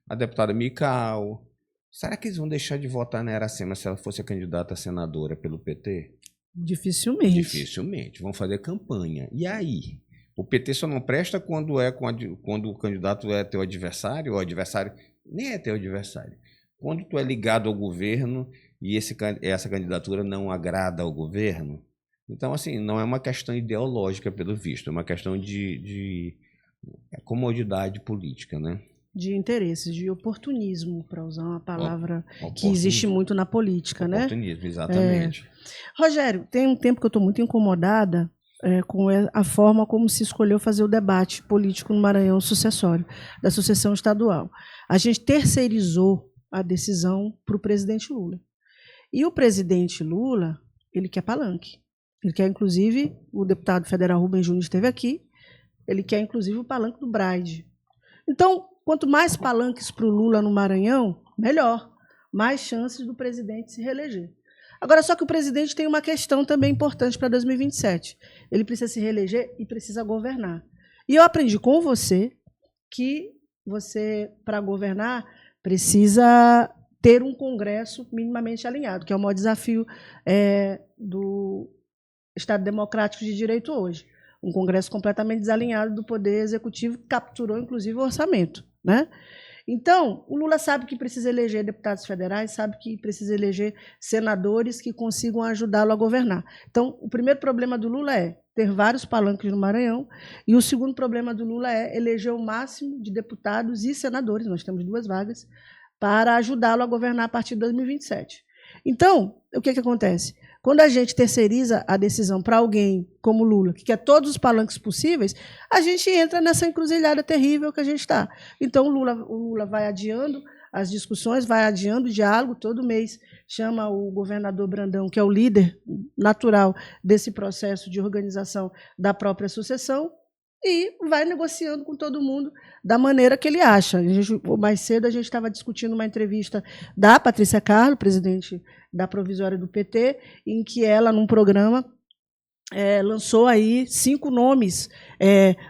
a deputada Mical. Será que eles vão deixar de votar na Iracema se ela fosse a candidata a senadora pelo PT? Dificilmente. Dificilmente. Vão fazer campanha. E aí? O PT só não presta quando o candidato é teu adversário, ou o adversário nem é teu adversário. Quando tu é ligado ao governo e essa candidatura não agrada ao governo. Então, assim, não é uma questão ideológica, pelo visto, é uma questão de comodidade política, né? De interesses, de oportunismo, para usar uma palavra que existe muito na política, né? Oportunismo, exatamente. Rogério, tem um tempo que eu estou muito incomodada com a forma como se escolheu fazer o debate político no Maranhão sucessório, da sucessão estadual. A gente terceirizou a decisão para o presidente Lula. E o presidente Lula, ele quer palanque. Ele quer, inclusive, o deputado federal Rubem Júnior esteve aqui, ele quer, inclusive, o palanque do Braide. Então, quanto mais palanques para o Lula no Maranhão, melhor. Mais chances do presidente se reeleger. Agora, só que o presidente tem uma questão também importante para 2027. Ele precisa se reeleger e precisa governar. E eu aprendi com você que você, para governar, precisa ter um Congresso minimamente alinhado, que é o maior desafio do Estado Democrático de Direito hoje. Um Congresso completamente desalinhado do Poder Executivo, que capturou, inclusive, o orçamento, né? Então, o Lula sabe que precisa eleger deputados federais, sabe que precisa eleger senadores que consigam ajudá-lo a governar. Então, o primeiro problema do Lula é ter vários palanques no Maranhão, e o segundo problema do Lula é eleger o máximo de deputados e senadores, nós temos 2 vagas, para ajudá-lo a governar a partir de 2027. Então, o que acontece? Quando a gente terceiriza a decisão para alguém como Lula, que quer todos os palanques possíveis, a gente entra nessa encruzilhada terrível que a gente está. Então, o Lula vai adiando as discussões, vai adiando o diálogo, todo mês chama o governador Brandão, que é o líder natural desse processo de organização da própria sucessão, e vai negociando com todo mundo da maneira que ele acha. Mais cedo a gente estava discutindo uma entrevista da Patrícia Carlo, presidente da Provisória do PT, em que ela, num programa, lançou aí 5 nomes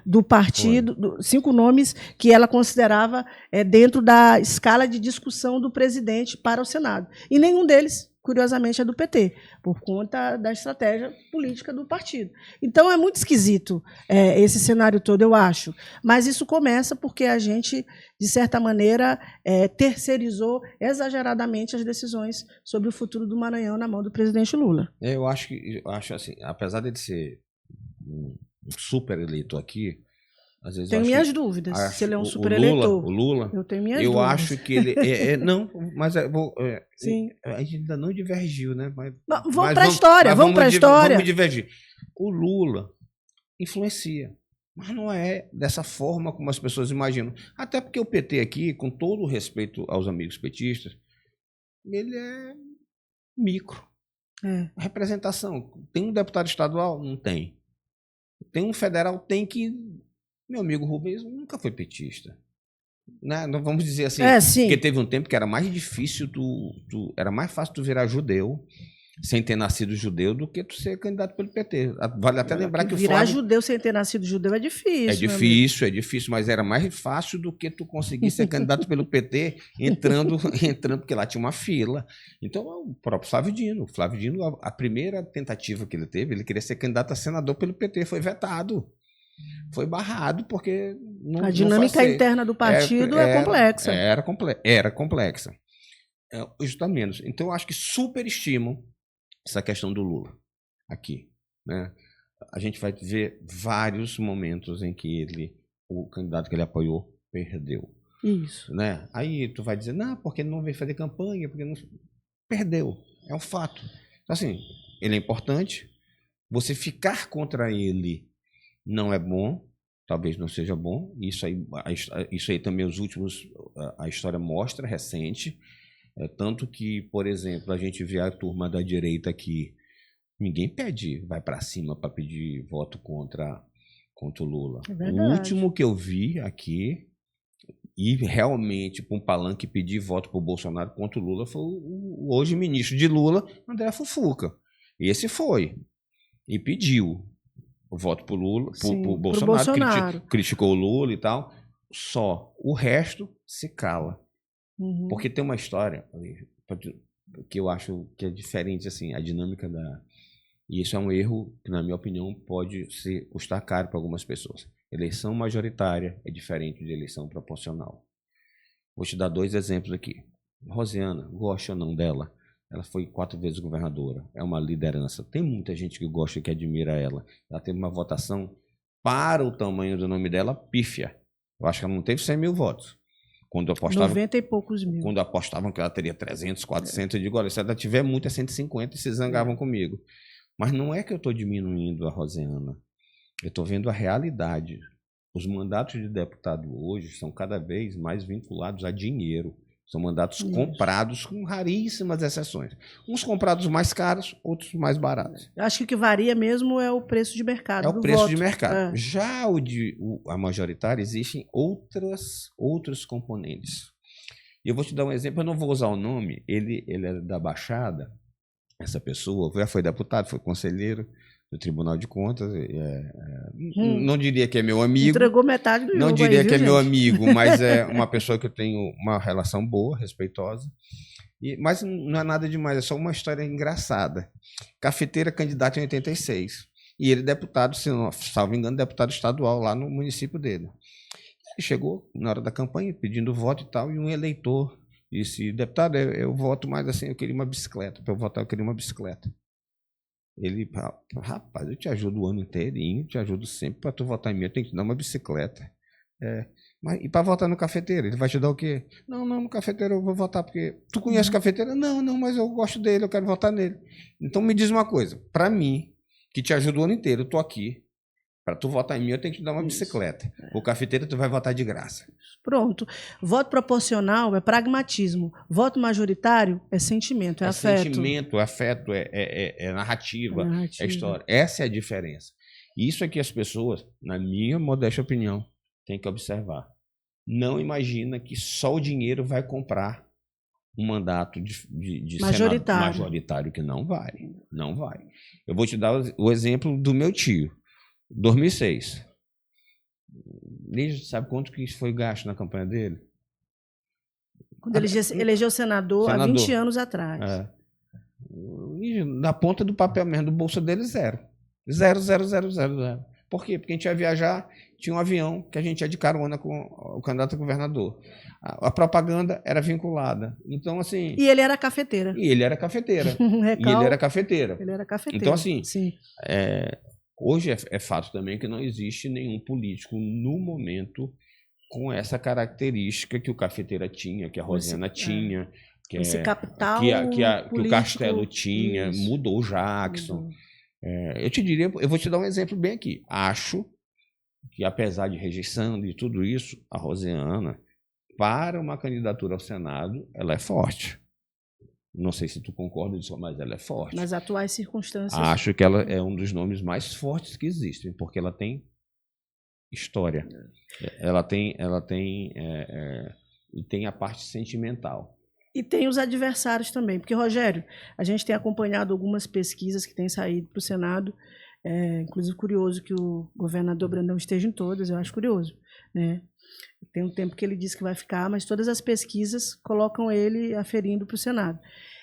do partido, 5 nomes que ela considerava dentro da escala de discussão do presidente para o Senado. E nenhum deles, curiosamente, é do PT, por conta da estratégia política do partido. Então, é muito esquisito esse cenário todo, eu acho. Mas isso começa porque a gente, de certa maneira, terceirizou exageradamente as decisões sobre o futuro do Maranhão na mão do presidente Lula. Eu acho assim, apesar de ele ser um super eleito aqui, às vezes tenho minhas dúvidas se ele é um super eleitor. O Lula, eu tenho minhas dúvidas. Acho que ele não, mas sim. A gente ainda não divergiu, né? Vamos para a história, vamos para a história. Vamos divergir. O Lula influencia, mas não é dessa forma como as pessoas imaginam. Até porque o PT aqui, com todo o respeito aos amigos petistas, ele é micro. Representação. Tem um deputado estadual? Não tem. Tem um federal? Tem que... Meu amigo Rubens nunca foi petista. Né? Não vamos dizer assim, porque teve um tempo que era mais difícil, era mais fácil tu virar judeu, sem ter nascido judeu, do que tu ser candidato pelo PT. Vale até lembrar que o virar judeu sem ter nascido judeu é difícil. É difícil, mas era mais fácil do que tu conseguir ser candidato pelo PT entrando, porque lá tinha uma fila. Então, o próprio Flávio Dino, a primeira tentativa que ele teve, ele queria ser candidato a senador pelo PT, foi vetado. Foi barrado porque a dinâmica interna do partido é complexa. Era complexa. Justamente. Então, eu acho que superestimam essa questão do Lula aqui, né? A gente vai ver vários momentos em que o candidato que ele apoiou perdeu. Isso. Né? Aí tu vai dizer, não, porque ele não veio fazer campanha, porque não... Perdeu. É um fato. Então, assim, ele é importante. Você ficar contra ele não é bom, talvez não seja bom. Isso aí também a história mostra, recente. Tanto que, por exemplo, a gente vê a turma da direita aqui, ninguém vai para cima para pedir voto contra o Lula. O último que eu vi aqui, e realmente para um palanque pedir voto para o Bolsonaro contra o Lula, foi o hoje ministro de Lula, André Fufuca. Esse foi e pediu o voto para o Lula, pro Bolsonaro. Criticou o Lula e tal. Só o resto se cala. Porque tem uma história que eu acho que é diferente, assim, a dinâmica E isso é um erro que, na minha opinião, pode custar caro para algumas pessoas. Eleição majoritária é diferente de eleição proporcional. Vou te dar 2 exemplos aqui. Rosiana, gosta ou não dela? Ela foi 4 vezes governadora, é uma liderança. Tem muita gente que gosta e que admira ela. Ela teve uma votação para o tamanho do nome dela, pífia. Eu acho que ela não teve 100 mil votos. Quando apostavam, 90 e poucos mil. Quando apostavam que ela teria 300, 400, eu digo, olha, se ela tiver muito é 150 e se zangavam comigo. Mas não é que eu estou diminuindo a Rosiana. Eu estou vendo a realidade. Os mandatos de deputado hoje são cada vez mais vinculados a dinheiro. São mandatos comprados, com raríssimas exceções. Uns comprados mais caros, outros mais baratos. Acho que o que varia mesmo é o preço de mercado. É o preço de mercado. Já a majoritária, existem outros componentes. E eu vou te dar um exemplo, eu não vou usar o nome, ele é da Baixada, essa pessoa, já foi deputado, foi conselheiro do Tribunal de Contas, não diria que é meu amigo. Entregou metade do jogo. Não diria aí, que é gente? meu amigo, mas é uma pessoa que eu tenho uma relação boa, respeitosa. Mas não é nada demais, é só uma história engraçada. Cafeteira, candidato em 86. E ele deputado, se não salvo engano, deputado estadual lá no município dele. Ele chegou na hora da campanha pedindo voto e tal, e um eleitor disse, deputado, eu voto, mas assim, eu queria uma bicicleta. Para eu votar, eu queria uma bicicleta. Ele, rapaz, eu te ajudo o ano inteirinho, te ajudo sempre, para tu votar em mim, eu tenho que te dar uma bicicleta. Mas, e para votar no cafeteiro, ele vai te dar o quê? Não, no cafeteiro eu vou votar, porque tu conhece o cafeteiro? Não, mas eu gosto dele, eu quero votar nele. Então me diz uma coisa, para mim, que te ajudo o ano inteiro, eu tô aqui, para tu votar em mim, eu tenho que te dar uma bicicleta. O cafeteiro tu vai votar de graça. Pronto. Voto proporcional é pragmatismo. Voto majoritário é sentimento, é afeto. Sentimento, afeto, é narrativa, é história. Essa é a diferença. Isso é que as pessoas, na minha modesta opinião, têm que observar. Não imagina que só o dinheiro vai comprar um mandato de majoritário, que não vai. Não vai. Eu vou te dar o exemplo do meu tio. 2006. Sabe quanto que foi gasto na campanha dele? Quando ele elegeu senador há 20 anos atrás. Na ponta do papel mesmo, do bolso dele, 0. 0. Por quê? Porque a gente ia viajar, tinha um avião que a gente ia de carona com o candidato a governador. A propaganda era vinculada. Então, assim... E ele era cafeteira. Ele era cafeteira. Então, assim... Sim. Hoje é fato também que não existe nenhum político no momento com essa característica que o Cafeteira tinha, que a Rosiana tinha, que esse capital que o Castelo tinha, mudou o Jackson. Eu vou te dar um exemplo bem aqui. Acho que, apesar de rejeição de tudo isso, a Rosiana, para uma candidatura ao Senado, ela é forte. Não sei se tu concorda disso, mas ela é forte. Nas atuais circunstâncias. Acho que ela é um dos nomes mais fortes que existem, porque ela tem história. Ela tem a parte sentimental. E tem os adversários também. Porque, Rogério, a gente tem acompanhado algumas pesquisas que têm saído para o Senado. Inclusive, curioso que o governador Brandão esteja em todas, eu acho curioso, né? Tem um tempo que ele disse que vai ficar, mas todas as pesquisas colocam ele aferindo para o Senado.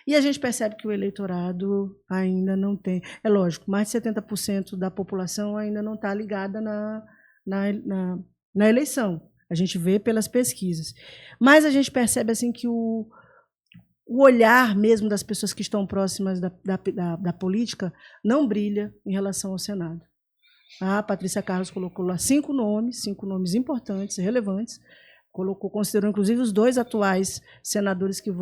E a gente percebe que o eleitorado ainda não tem... É lógico, mais de 70% da população ainda não está ligada na eleição. A gente vê pelas pesquisas. Mas a gente percebe assim, que o olhar mesmo das pessoas que estão próximas da política não brilha em relação ao Senado. A Patrícia Carlos colocou lá 5 nomes importantes, relevantes, considerou inclusive os 2 atuais senadores que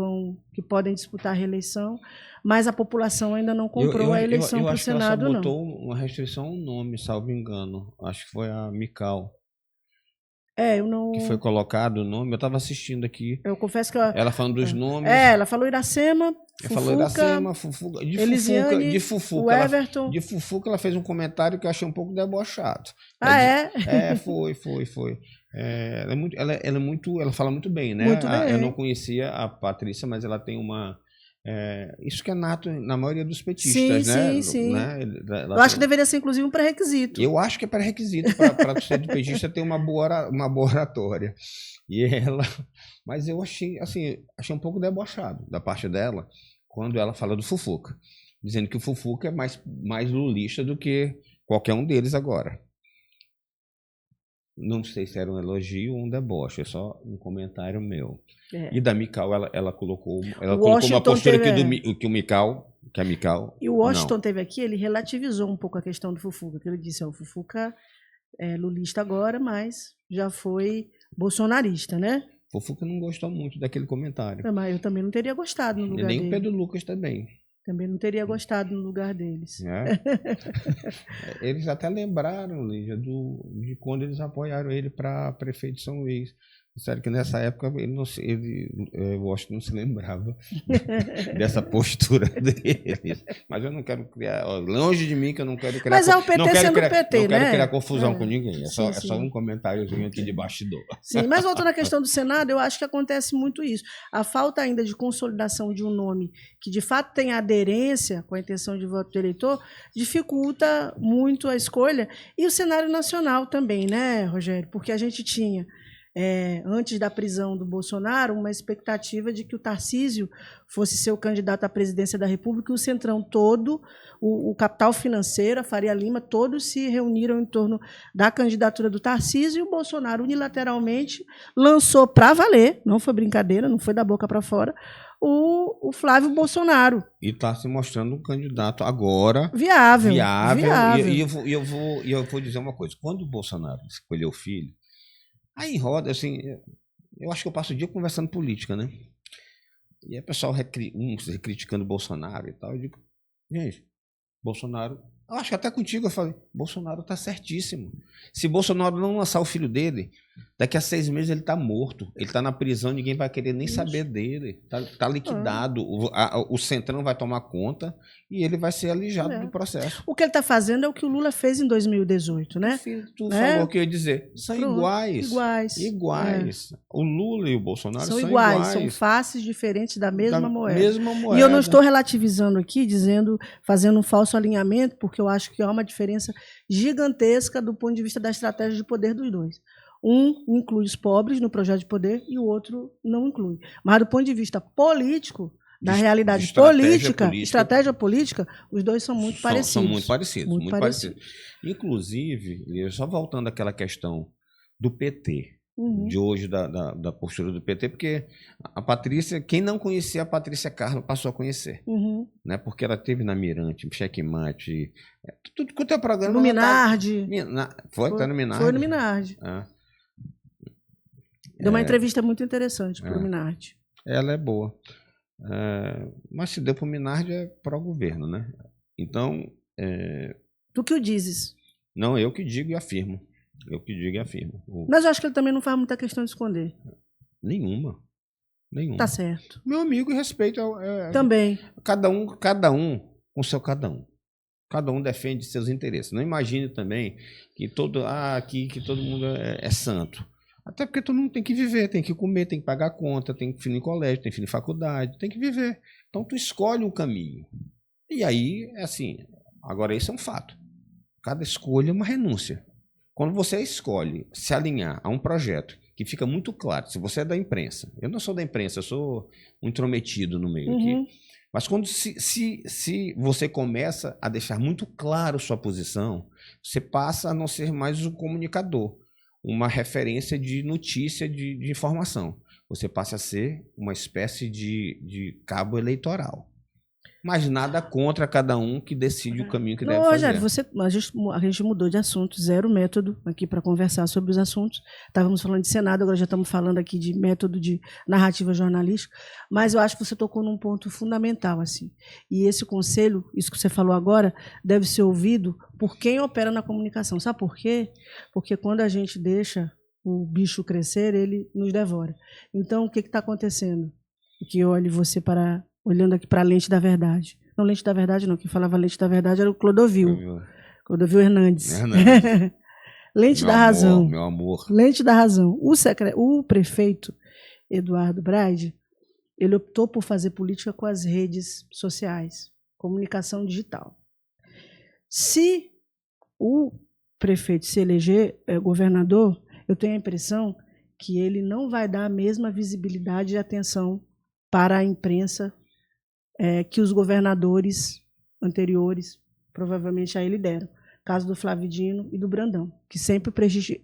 podem disputar a reeleição, mas a população ainda não comprou a eleição para o Senado, não. Ela só botou uma restrição ao nome, salvo engano. Acho que foi a Mical. Eu não... Que foi colocado o nome, eu estava assistindo aqui. Eu confesso que... Ela falando dos nomes. Ela falou Iracema, Fufuca, Elisiane, de Fufuca. O Everton. De Fufuca, ela fez um comentário que eu achei um pouco debochado. Foi. Ela fala muito bem, né? Muito bem. Eu não conhecia a Patrícia, mas ela tem uma Isso que é nato na maioria dos petistas, né? Sim. Né? Eu acho que deveria ser, inclusive, um pré-requisito. Eu acho que é pré-requisito para ser de petista ter uma boa oratória. Mas eu achei um pouco debochado da parte dela quando ela fala do Fufuca, dizendo que o Fufuca é mais lulista do que qualquer um deles agora. Não sei se era um elogio ou um deboche, é só um comentário meu. E da Mikau, ela colocou uma postura que a Mikau... E o Washington teve aqui, ele relativizou um pouco a questão do Fufuca, que ele disse, o Fufuca é lulista agora, mas já foi bolsonarista, né? Fufuca não gostou muito daquele comentário. Mas eu também não teria gostado no lugar dele. Nem o Pedro Lucas também. Também não teria gostado no lugar deles. Eles até lembraram, Lígia, de quando eles apoiaram ele para prefeito de São Luís. Sério que nessa época eu acho que não se lembrava dessa postura deles. Mas eu não quero criar, longe de mim que eu não quero criar. Mas é o PT sendo o PT, né? Não quero criar confusão com ninguém. É só um comentáriozinho aqui de bastidor. Sim, mas voltando à questão do Senado, eu acho que acontece muito isso. A falta ainda de consolidação de um nome que de fato tem aderência com a intenção de voto do eleitor dificulta muito a escolha. E o cenário nacional também, né, Rogério? Porque a gente tinha... antes da prisão do Bolsonaro, uma expectativa de que o Tarcísio fosse ser o candidato à presidência da República, e o Centrão todo, o capital financeiro, a Faria Lima, todos se reuniram em torno da candidatura do Tarcísio, e o Bolsonaro unilateralmente lançou para valer, não foi brincadeira, não foi da boca para fora, o Flávio Bolsonaro. E está se mostrando um candidato agora viável. E eu vou dizer uma coisa, quando o Bolsonaro escolheu o filho, aí roda, assim, eu acho que eu passo o dia conversando política, né? E aí o pessoal criticando o Bolsonaro e tal. Eu digo, gente, Bolsonaro... Eu acho que até contigo eu falei, Bolsonaro tá certíssimo. Se Bolsonaro não lançar o filho dele, daqui a 6 meses ele tá morto. Ele tá na prisão, ninguém vai querer nem saber dele. Tá liquidado. O Centrão vai tomar conta e ele vai ser alijado do processo. O que ele tá fazendo é o que o Lula fez em 2018, né? Tu falou o que eu ia dizer. São iguais. Iguais. O Lula e o Bolsonaro são iguais. São faces diferentes da mesma moeda. E eu não estou relativizando aqui, fazendo um falso alinhamento, porque eu acho que há uma diferença gigantesca do ponto de vista da estratégia de poder dos dois. Um inclui os pobres no projeto de poder e o outro não inclui. Mas do ponto de vista político, da realidade estratégia política, os dois são muito parecidos. São muito parecidos. Inclusive, só voltando àquela questão do PT, de hoje, da postura do PT, porque a Patrícia, quem não conhecia a Patrícia Carla passou a conhecer, né? Porque ela teve na Mirante, Checkmate, tudo quanto é programa. No Minardi. Foi no Minardi? Foi no Minardi. Deu uma entrevista muito interessante para o Minardi. Ela é boa. Mas se deu para o Minardi é pró-governo, né? Então... Tu que o dizes? Não, eu que digo e afirmo. Mas eu acho que ele também não faz muita questão de esconder. Nenhuma. Tá certo. Meu amigo, e respeito também. Cada um com seu cada um. Cada um defende seus interesses. Não imagine também que todo mundo é santo. Até porque todo mundo tem que viver, tem que comer, tem que pagar conta, tem que ir em colégio, tem que ir em faculdade, tem que viver. Então tu escolhe um caminho. E aí, agora isso é um fato. Cada escolha é uma renúncia. Quando você escolhe se alinhar a um projeto que fica muito claro, se você é da imprensa, eu não sou da imprensa, eu sou um intrometido no meio aqui, mas quando se você começa a deixar muito claro sua posição, você passa a não ser mais um comunicador, uma referência de notícia, de informação. Você passa a ser uma espécie de cabo eleitoral. Mas nada contra cada um que decide o caminho que deve fazer. Rogério, a gente mudou de assunto, zero método aqui para conversar sobre os assuntos. Estávamos falando de Senado, agora já estamos falando aqui de método de narrativa jornalística, mas eu acho que você tocou num ponto fundamental. E esse conselho, isso que você falou agora, deve ser ouvido por quem opera na comunicação. Sabe por quê? Porque quando a gente deixa o bicho crescer, ele nos devora. Então, o que está acontecendo? Que eu olhe você olhando aqui para a lente da verdade. Não, lente da verdade não. Quem falava lente da verdade era o Clodovil. Clodovil Hernandes. Lente da razão. Meu amor. Lente da razão. O prefeito Eduardo Braide, ele optou por fazer política com as redes sociais, comunicação digital. Se o prefeito se eleger governador, eu tenho a impressão que ele não vai dar a mesma visibilidade e atenção para a imprensa que os governadores anteriores provavelmente a ele deram. Caso do Flávio Dino e do Brandão, que sempre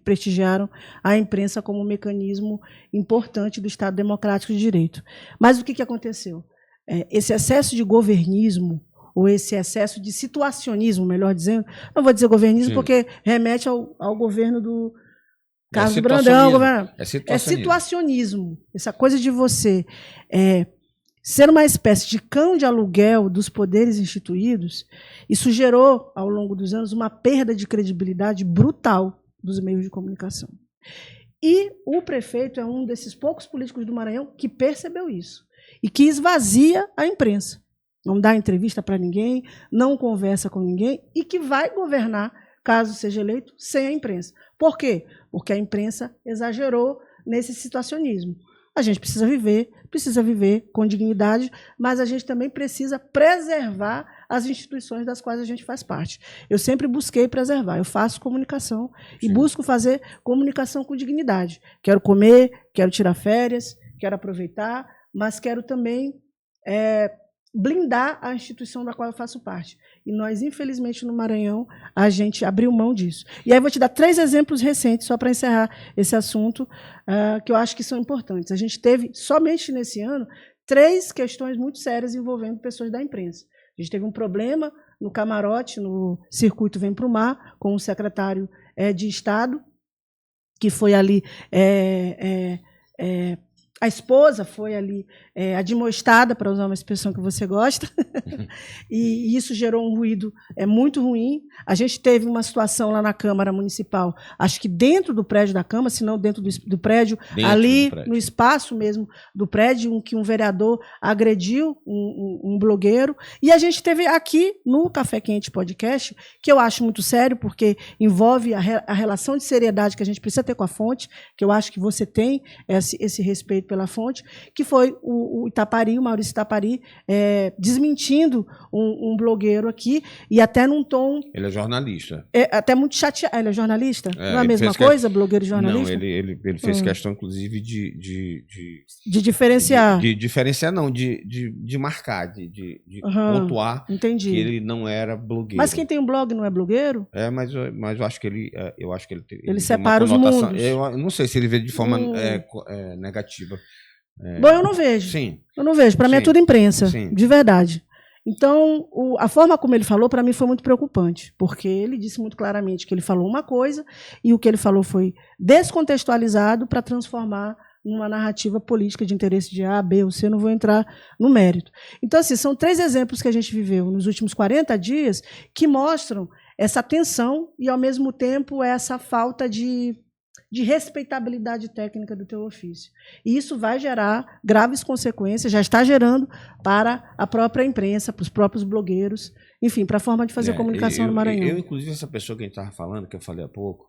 prestigiaram a imprensa como um mecanismo importante do Estado Democrático de Direito. Mas o que aconteceu? Esse excesso de governismo, ou esse excesso de situacionismo, melhor dizendo, não vou dizer governismo, sim, porque remete ao governo do Carlos Brandão. É situacionismo. Essa coisa de você ser uma espécie de cão de aluguel dos poderes instituídos, isso gerou, ao longo dos anos, uma perda de credibilidade brutal dos meios de comunicação. E o prefeito é um desses poucos políticos do Maranhão que percebeu isso e que esvazia a imprensa. Não dá entrevista para ninguém, não conversa com ninguém e que vai governar, caso seja eleito, sem a imprensa. Por quê? Porque a imprensa exagerou nesse situacionismo. A gente precisa viver com dignidade, mas a gente também precisa preservar as instituições das quais a gente faz parte. Eu sempre busquei preservar. Eu faço comunicação e busco fazer comunicação com dignidade. Quero comer, quero tirar férias, quero aproveitar, mas quero também blindar a instituição da qual eu faço parte. E nós, infelizmente, no Maranhão, a gente abriu mão disso. E aí vou te dar 3 exemplos recentes, só para encerrar esse assunto, que eu acho que são importantes. A gente teve, somente nesse ano, 3 questões muito sérias envolvendo pessoas da imprensa. A gente teve um problema no camarote, no Circuito Vem para o Mar, com o secretário de Estado, que foi ali... a esposa foi ali admoestada, para usar uma expressão que você gosta, e isso gerou um ruído muito ruim. A gente teve uma situação lá na Câmara Municipal, acho que dentro do prédio da Câmara, se não dentro do prédio, ali no espaço mesmo do prédio, em que um vereador agrediu um blogueiro. E a gente teve aqui no Café Quente Podcast, que eu acho muito sério, porque envolve a relação de seriedade que a gente precisa ter com a fonte, que eu acho que você tem esse respeito pela fonte, que foi o Itapari, o Maurício Itapari, desmentindo um blogueiro aqui, e até num tom... Ele é jornalista. Até muito chateado. Ele é jornalista? Não é a mesma coisa, blogueiro e jornalista? Não, ele fez questão, inclusive, de diferenciar. De diferenciar, não, de marcar, de pontuar, entendi, que ele não era blogueiro. Mas quem tem um blog não é blogueiro? Mas eu acho que ele separa os mundos. Eu não sei se ele vê de forma negativa. Bom, eu não vejo. Sim. Eu não vejo. Para mim é tudo imprensa, sim, de verdade. Então, a forma como ele falou, para mim, foi muito preocupante, porque ele disse muito claramente que ele falou uma coisa e o que ele falou foi descontextualizado para transformar numa narrativa política de interesse de A, B ou C, não vou entrar no mérito. Então, assim, são 3 exemplos que a gente viveu nos últimos 40 dias que mostram essa tensão e, ao mesmo tempo, essa falta de respeitabilidade técnica do teu ofício. E isso vai gerar graves consequências, já está gerando para a própria imprensa, para os próprios blogueiros, enfim, para a forma de fazer comunicação no Maranhão. Eu, inclusive, essa pessoa que a gente estava falando, que eu falei há pouco,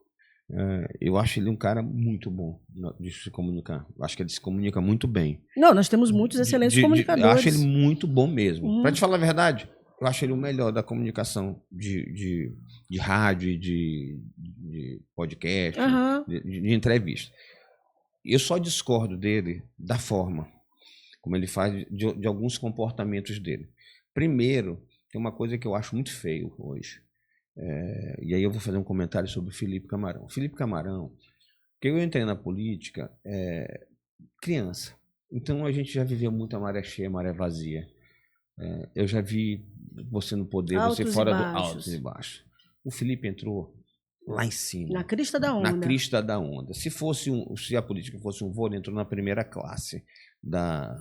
eu acho ele um cara muito bom de se comunicar. Eu acho que ele se comunica muito bem. Não, nós temos muitos excelentes comunicadores. Eu acho ele muito bom mesmo. Para te falar a verdade, eu acho ele o melhor da comunicação de rádio, de podcast, de entrevista. Eu só discordo dele da forma como ele faz, de alguns comportamentos dele. Primeiro, tem uma coisa que eu acho muito feio hoje. E aí eu vou fazer um comentário sobre o Felipe Camarão. Felipe Camarão, porque eu entrei na política criança. Então a gente já viveu muito a maré cheia, a maré vazia. Eu já vi você no poder, você fora do altos e baixos. O Felipe entrou lá em cima. Na crista da onda. Na crista da onda. Se a política fosse um voo, ele entrou na primeira classe da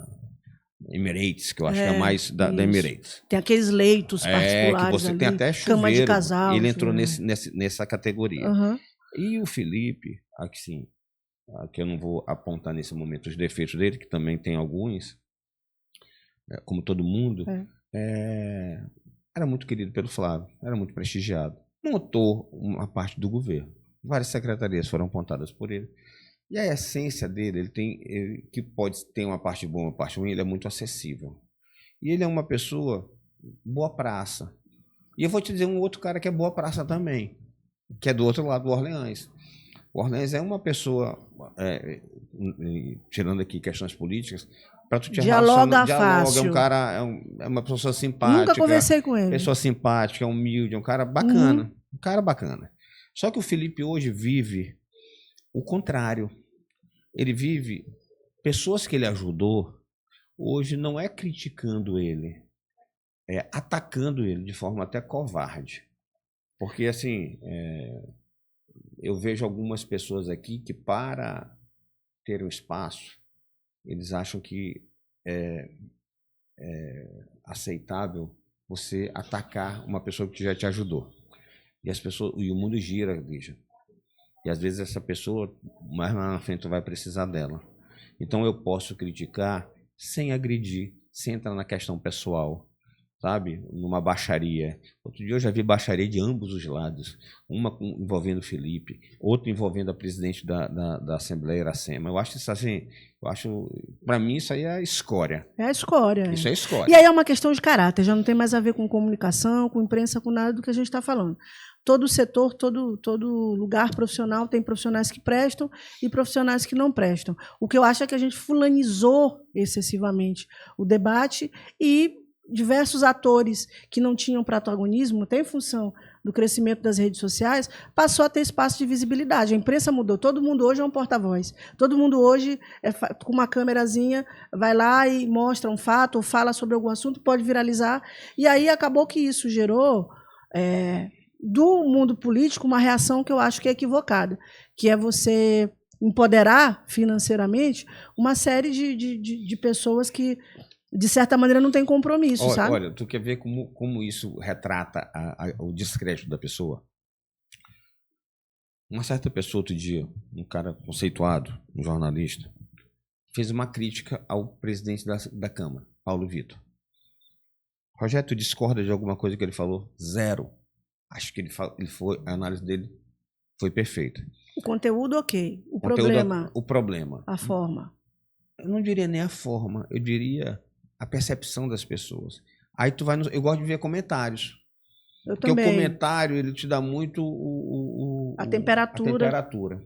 Emirates, que eu acho que é mais da Emirates. Tem aqueles leitos particulares que você ali, tem até chuveiro, cama de casal. Ele entrou nessa categoria. E o Felipe, assim, que eu não vou apontar nesse momento os defeitos dele, que também tem alguns, como todo mundo, era muito querido pelo Flávio, era muito prestigiado. Montou uma parte do governo. Várias secretarias foram apontadas por ele. E a essência dele, que pode ter uma parte boa, uma parte ruim, ele é muito acessível. E ele é uma pessoa boa praça. E eu vou te dizer um outro cara que é boa praça também, que é do outro lado do Orleans. O Orleans é uma pessoa, tirando aqui questões políticas, para tu te dialoga relacionar, fácil. É um cara, é uma pessoa simpática. Nunca conversei com ele. Pessoa simpática, humilde, é um cara bacana. Um cara bacana. Só que o Felipe hoje vive o contrário. Ele vive pessoas que ele ajudou, hoje não é criticando ele, é atacando ele de forma até covarde. Porque, assim, eu vejo algumas pessoas aqui que, para ter um espaço, eles acham que é aceitável você atacar uma pessoa que já te ajudou. E o mundo gira, Lígia. E às vezes essa pessoa, mais lá na frente, vai precisar dela. Então eu posso criticar sem agredir, sem entrar na questão pessoal, sabe? Numa baixaria. Outro dia eu já vi baixaria de ambos os lados. Uma envolvendo o Felipe, outra envolvendo a presidente da Assembleia Iracema. Eu acho isso assim, para mim isso aí é escória. É a escória. Isso é escória. E aí é uma questão de caráter, já não tem mais a ver com comunicação, com imprensa, com nada do que a gente está falando. Todo setor, todo lugar profissional tem profissionais que prestam e profissionais que não prestam. O que eu acho é que a gente fulanizou excessivamente o debate e diversos atores que não tinham protagonismo, até em função do crescimento das redes sociais, passou a ter espaço de visibilidade. A imprensa mudou. Todo mundo hoje é um porta-voz. Todo mundo hoje, com uma câmerazinha, vai lá e mostra um fato ou fala sobre algum assunto, pode viralizar. E aí acabou que isso gerou, do mundo político, uma reação que eu acho que é equivocada, que é você empoderar financeiramente uma série de pessoas que, de certa maneira, não têm compromisso, sabe? Olha, tu quer ver como isso retrata o descrédito da pessoa? Uma certa pessoa, outro dia, um cara conceituado, um jornalista, fez uma crítica ao presidente da Câmara, Paulo Vitor. Rogério, tu discorda de alguma coisa que ele falou? Zero. Acho que a análise dele foi perfeita. O conteúdo, ok. O problema. A forma. Eu não diria nem a forma, eu diria a percepção das pessoas. Aí tu vai eu gosto de ver comentários. Eu porque também. O comentário, ele te dá muito a temperatura.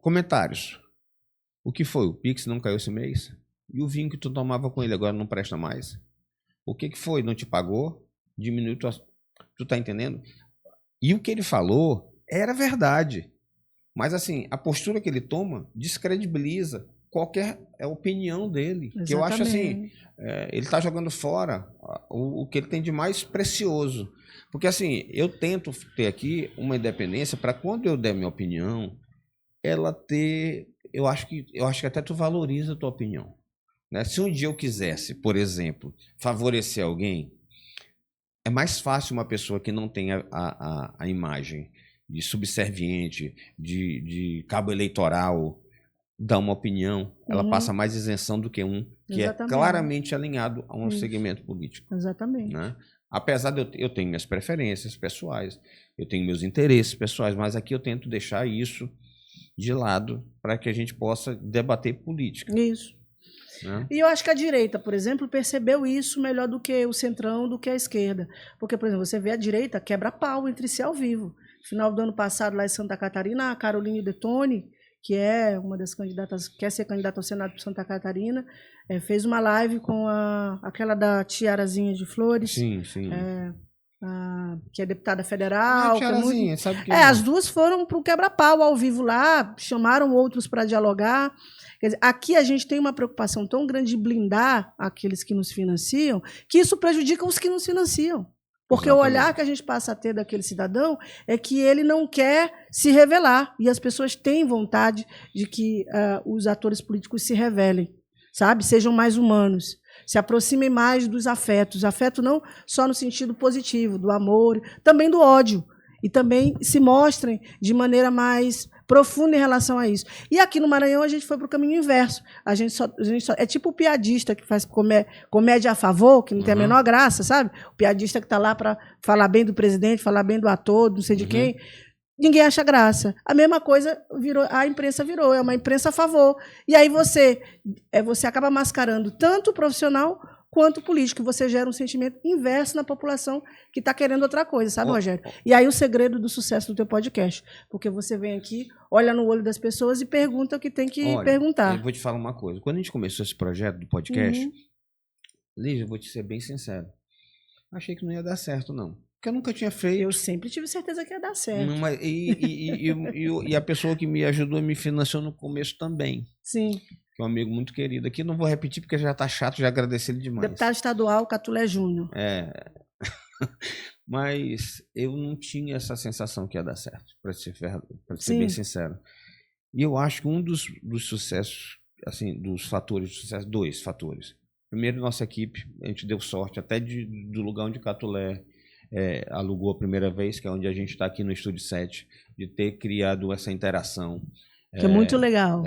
Comentários. O que foi? O Pix não caiu esse mês? E o vinho que tu tomava com ele agora não presta mais? O que foi? Não te pagou? Diminuiu Tu tá entendendo? E o que ele falou era verdade. Mas, assim, a postura que ele toma descredibiliza qualquer opinião dele. Exatamente. Que eu acho assim, ele está jogando fora o que ele tem de mais precioso. Porque, assim, eu tento ter aqui uma independência para quando eu der minha opinião, ela ter... Eu acho que até tu valoriza a tua opinião. Né? Se um dia eu quisesse, por exemplo, favorecer alguém, é mais fácil uma pessoa que não tem a imagem de subserviente, de cabo eleitoral, dar uma opinião, ela passa mais isenção do que um que Exatamente. É claramente alinhado a um segmento político. Exatamente. Né? Apesar de eu tenho minhas preferências pessoais, eu tenho meus interesses pessoais, mas aqui eu tento deixar isso de lado para que a gente possa debater política. Isso. E eu acho que a direita, por exemplo, percebeu isso melhor do que o centrão, do que a esquerda. Porque, por exemplo, você vê a direita quebra pau entre si ao vivo. No final do ano passado, lá em Santa Catarina, a Caroline Detoni, que é uma das candidatas, quer ser candidata ao Senado por Santa Catarina, fez uma live com aquela da Tiarazinha de Flores. Sim. Que é deputada federal. Tiarazinha, sabe que as duas foram para o quebra-pau ao vivo lá, chamaram outros para dialogar. Quer dizer, aqui a gente tem uma preocupação tão grande de blindar aqueles que nos financiam, que isso prejudica os que nos financiam. Porque Exatamente. O olhar que a gente passa a ter daquele cidadão é que ele não quer se revelar. E as pessoas têm vontade de que os atores políticos se revelem, sabe? Sejam mais humanos, se aproximem mais dos afetos. Afeto não só no sentido positivo, do amor, também do ódio. E também se mostrem de maneira mais profunda em relação a isso. E aqui no Maranhão a gente foi para o caminho inverso. A gente só, é tipo o piadista que faz comédia a favor, que não tem a menor graça, sabe? O piadista que está lá para falar bem do presidente, falar bem do ator, não sei de quem. ninguém acha graça. A mesma coisa a imprensa virou, é uma imprensa a favor. E aí você acaba mascarando tanto o profissional quanto o político. Você gera um sentimento inverso na população que está querendo outra coisa, sabe, Rogério? E aí o segredo do sucesso do teu podcast. Porque você vem aqui, olha no olho das pessoas e pergunta o que tem que perguntar. Eu vou te falar uma coisa. Quando a gente começou esse projeto do podcast, Lígia, eu vou te ser bem sincero, achei que não ia dar certo, não. Porque eu nunca tinha feito. Eu sempre tive certeza que ia dar certo. E a pessoa que me ajudou me financiou no começo também. Sim. Que é um amigo muito querido aqui. Não vou repetir porque já tá chato, já agradeci ele demais. Deputado estadual Catulé Júnior. Mas eu não tinha essa sensação que ia dar certo, para ser bem sincero. E eu acho que um dos sucessos, assim, dos fatores de sucesso, 2 fatores. Primeiro, nossa equipe, a gente deu sorte até do lugar onde Catulé alugou a primeira vez, que é onde a gente está aqui no Estúdio 7, de ter criado essa interação. Que é muito legal.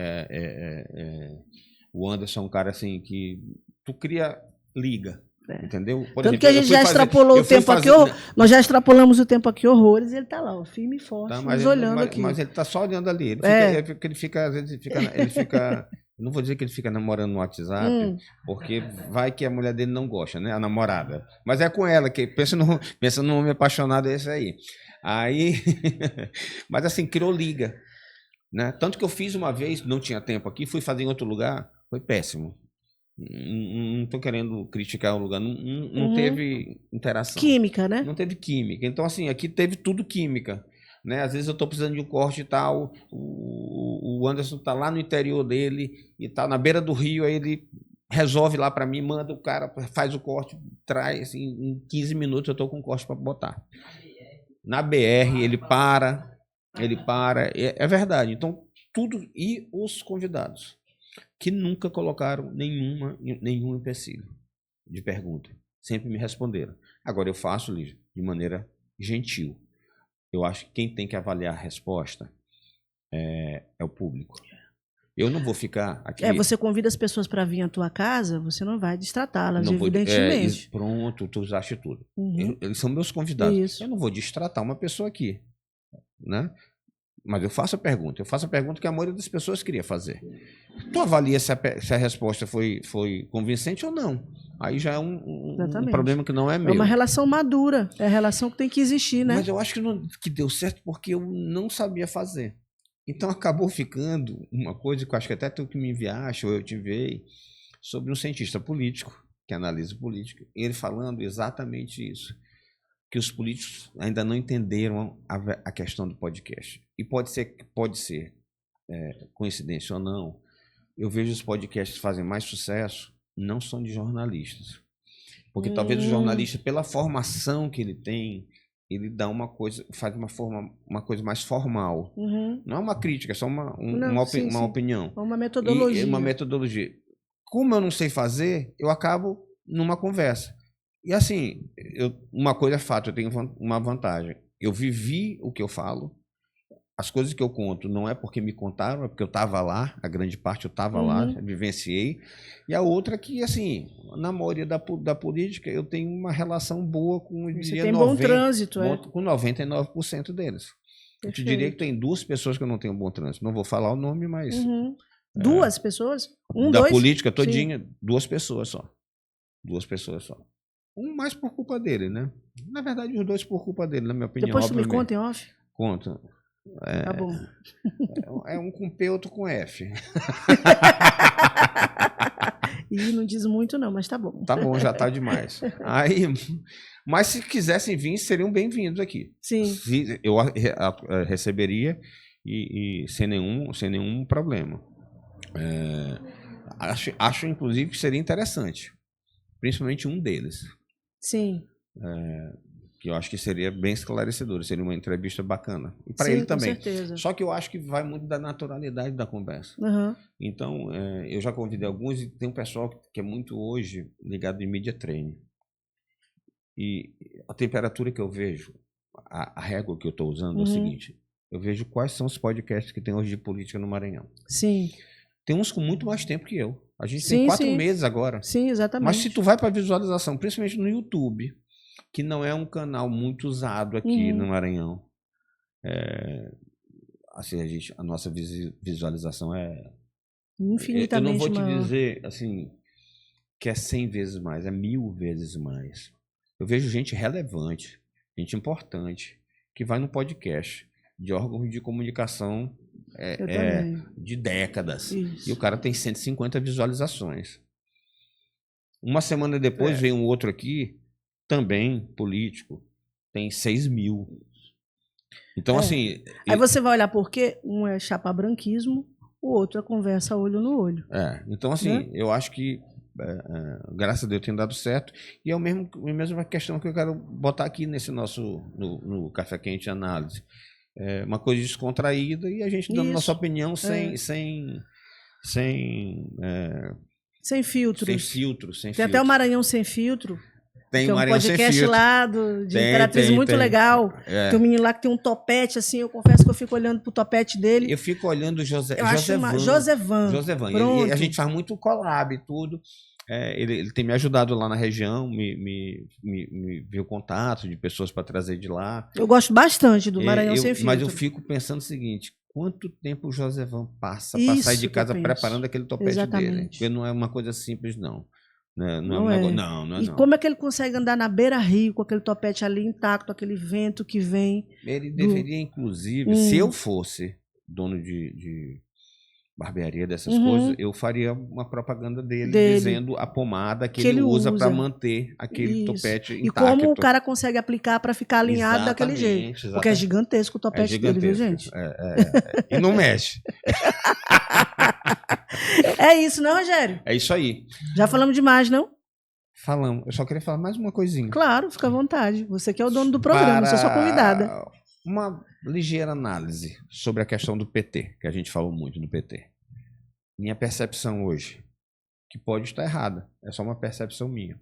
O Anderson é um cara assim que tu cria liga, entendeu? Por exemplo, que a gente já extrapolou o tempo aqui, nós já extrapolamos o tempo aqui horrores, e ele está lá, ó, firme e forte, nos olhando aqui. Mas ele está só olhando ali. Ele fica não vou dizer que ele fica namorando no WhatsApp, porque vai que a mulher dele não gosta, né? A namorada. Mas é com ela, que pensa no homem apaixonado, é esse aí. Mas assim, criou liga. Né? Tanto que eu fiz uma vez, não tinha tempo aqui, fui fazer em outro lugar, foi péssimo. Não estou querendo criticar o lugar, não teve interação. Química, né? Não teve química. Então, assim, aqui teve tudo química. Né? Às vezes eu estou precisando de um corte e tal, o Anderson está lá no interior dele e está na beira do rio, aí ele resolve lá para mim, manda o cara, faz o corte, traz, assim, em 15 minutos eu estou com o corte para botar. Na BR, ele para, é verdade. Então, tudo, e os convidados, que nunca colocaram nenhum empecilho de pergunta, sempre me responderam. Agora eu faço, Lígia, de maneira gentil. Eu acho que quem tem que avaliar a resposta é o público. Eu não vou ficar aqui... Você convida as pessoas para vir à tua casa, você não vai destratá-las, evidentemente. Pronto, tu usaste tudo. Eles são meus convidados. Isso. Eu não vou destratar uma pessoa aqui, né? Mas eu faço a pergunta. Eu faço a pergunta que a maioria das pessoas queria fazer. Tu avalia se a resposta foi convincente ou não. Aí já é um problema que não é meu. É uma relação madura. É a relação que tem que existir, né? Mas eu acho que deu certo porque eu não sabia fazer. Então acabou ficando uma coisa que eu acho que até tu que me enviaste, ou eu te enviei, sobre um cientista político, que analisa política, ele falando exatamente isso. Que os políticos ainda não entenderam a questão do podcast. E pode ser coincidência ou não, eu vejo os podcasts que fazem mais sucesso, não são de jornalistas. Porque talvez o jornalista, pela formação que ele tem, ele dá uma coisa, faz uma coisa mais formal. Não é uma crítica, é só uma opinião. Uma metodologia. Uma metodologia. Como eu não sei fazer, eu acabo numa conversa. E assim, uma coisa é fato, eu tenho uma vantagem. Eu vivi o que eu falo. As coisas que eu conto não é porque me contaram, é porque eu estava lá, a grande parte eu estava lá, vivenciei. E a outra que, assim, na maioria da política, eu tenho uma relação boa com, eu diria, você tem bom trânsito, com 99% deles. Perfeito. Eu te diria que tem 2 pessoas que eu não tenho bom trânsito. Não vou falar o nome, mas... 2 pessoas? Da política todinha, 2 pessoas só. 2 pessoas só. Um mais por culpa dele, né? Na verdade, os 2 por culpa dele, na minha opinião. Depois tu me conta em off? Conta. Tá bom. É um com P, outro com F. E não diz muito não, mas tá bom. Tá bom, já tá demais. Mas se quisessem vir, seriam bem-vindos aqui. Sim. Eu receberia e sem nenhum problema. Acho, inclusive, que seria interessante. Principalmente um deles. Sim. Que eu acho que seria bem esclarecedor, seria uma entrevista bacana. E para ele também. Com certeza. Só que eu acho que vai muito da naturalidade da conversa. Então, eu já convidei alguns e tem um pessoal que é muito hoje ligado em media training. E a temperatura que eu vejo, a régua que eu estou usando é o seguinte, eu vejo quais são os podcasts que tem hoje de política no Maranhão. Sim. Tem uns com muito mais tempo que eu. A gente tem 4 meses agora. Sim, exatamente. Mas se tu vai para visualização, principalmente no YouTube, que não é um canal muito usado aqui no Maranhão. Assim, a nossa visualização é... Infinitamente eu não vou te maior. dizer assim, que é 100 vezes mais, é 1000 vezes mais. Eu vejo gente relevante, gente importante, que vai no podcast de órgãos de comunicação Eu também. de décadas. Isso. E o cara tem 150 visualizações. Uma semana depois vem um outro aqui, também político, tem 6.000. Então, assim... Aí você vai olhar por quê? Um é chapa branquismo, o outro é conversa olho no olho. Então, assim, eu acho que, graças a Deus, tem dado certo. E é a mesma questão que eu quero botar aqui nesse no Café Quente Análise. É uma coisa descontraída e a gente dando nossa opinião sem filtros. Sem filtros. Tem até o Maranhão Sem Filtro. Tem que é um Maranhão podcast Sem Filtro. lá de Imperatriz muito legal. Tem um menino lá que tem um topete, assim, eu confesso que eu fico olhando pro topete dele. Eu fico olhando o Josevan. E a gente faz muito collab e tudo. Ele tem me ajudado lá na região, me viu contato de pessoas para trazer de lá. Eu gosto bastante do Maranhão Sem Filtro. Mas eu fico pensando o seguinte: quanto tempo o Josevan passa para sair de casa preparando aquele topete dele? Porque não é uma coisa simples, não. Não é. Como é que ele consegue andar na beira-rio com aquele topete ali intacto, aquele vento que vem? Ele deveria, inclusive, se eu fosse dono de barbearia, dessas coisas, eu faria uma propaganda dele dizendo a pomada que ele usa para manter aquele topete intacto. E como o cara consegue aplicar para ficar alinhado daquele jeito. Porque é gigantesco o topete dele, viu, gente? E não mexe. É isso, não, Rogério? É isso aí. Já falamos demais, não? Falamos. Eu só queria falar mais uma coisinha. Claro, fica à vontade. Você que é o dono do programa, sou sua convidada. Uma ligeira análise sobre a questão do PT, que a gente falou muito do PT. Minha percepção hoje, que pode estar errada, é só uma percepção minha.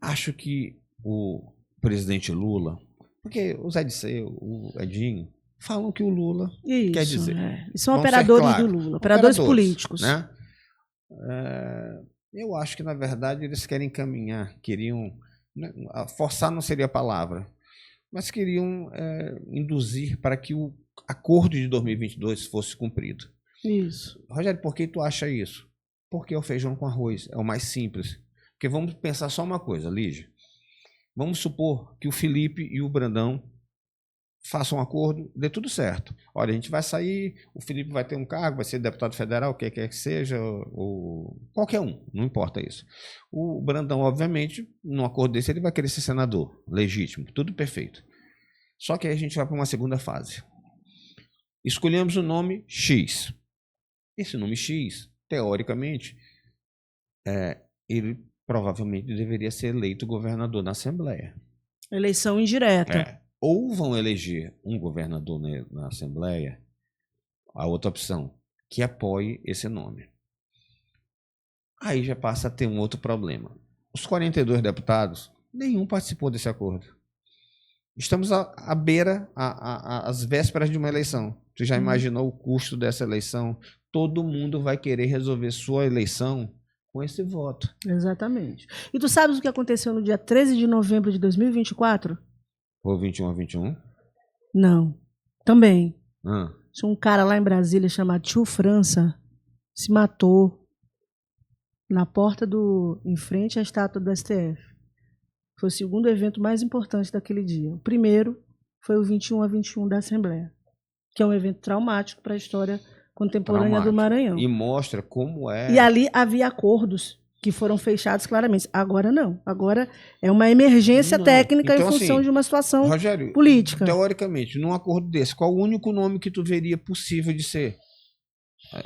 Acho que o presidente Lula, porque o Zé Disseu, o Edinho, falam que o Lula quer dizer. E são operadores do Lula, operadores políticos. Né? Eu acho que, na verdade, eles querem queriam, forçar não seria a palavra, mas queriam induzir para que o acordo de 2022 fosse cumprido. Isso. Rogério, por que tu acha isso? Porque é o feijão com arroz, é o mais simples. Porque vamos pensar só uma coisa, Lígia. Vamos supor que o Felipe e o Brandão façam um acordo, dê tudo certo. Olha, a gente vai sair, o Felipe vai ter um cargo, vai ser deputado federal, o que quer que seja, ou qualquer um, não importa isso. O Brandão, obviamente, num acordo desse, ele vai querer ser senador, legítimo, tudo perfeito. Só que aí a gente vai para uma segunda fase. Escolhemos o nome X. Esse nome X, teoricamente, ele provavelmente deveria ser eleito governador na Assembleia. Eleição indireta. Ou vão eleger um governador na Assembleia, a outra opção, que apoie esse nome. Aí já passa a ter um outro problema. Os 42 deputados, nenhum participou desse acordo. Estamos à beira, às vésperas de uma eleição. Tu já imaginou o custo dessa eleição? Todo mundo vai querer resolver sua eleição com esse voto. Exatamente. E tu sabes o que aconteceu no dia 13 de novembro de 2024? Ou 21 a 21? Não. Também. Ah. Tinha um cara lá em Brasília chamado Tio França, se matou na porta em frente à estátua do STF. Foi o segundo evento mais importante daquele dia. O primeiro foi o 21 a 21 da Assembleia, que é um evento traumático para a história contemporânea do Maranhão. E mostra como é... E ali havia acordos que foram fechados claramente. Agora não. Agora é uma emergência técnica então, em função assim, de uma situação Rogério, política. Teoricamente, num acordo desse, qual o único nome que tu veria possível de ser?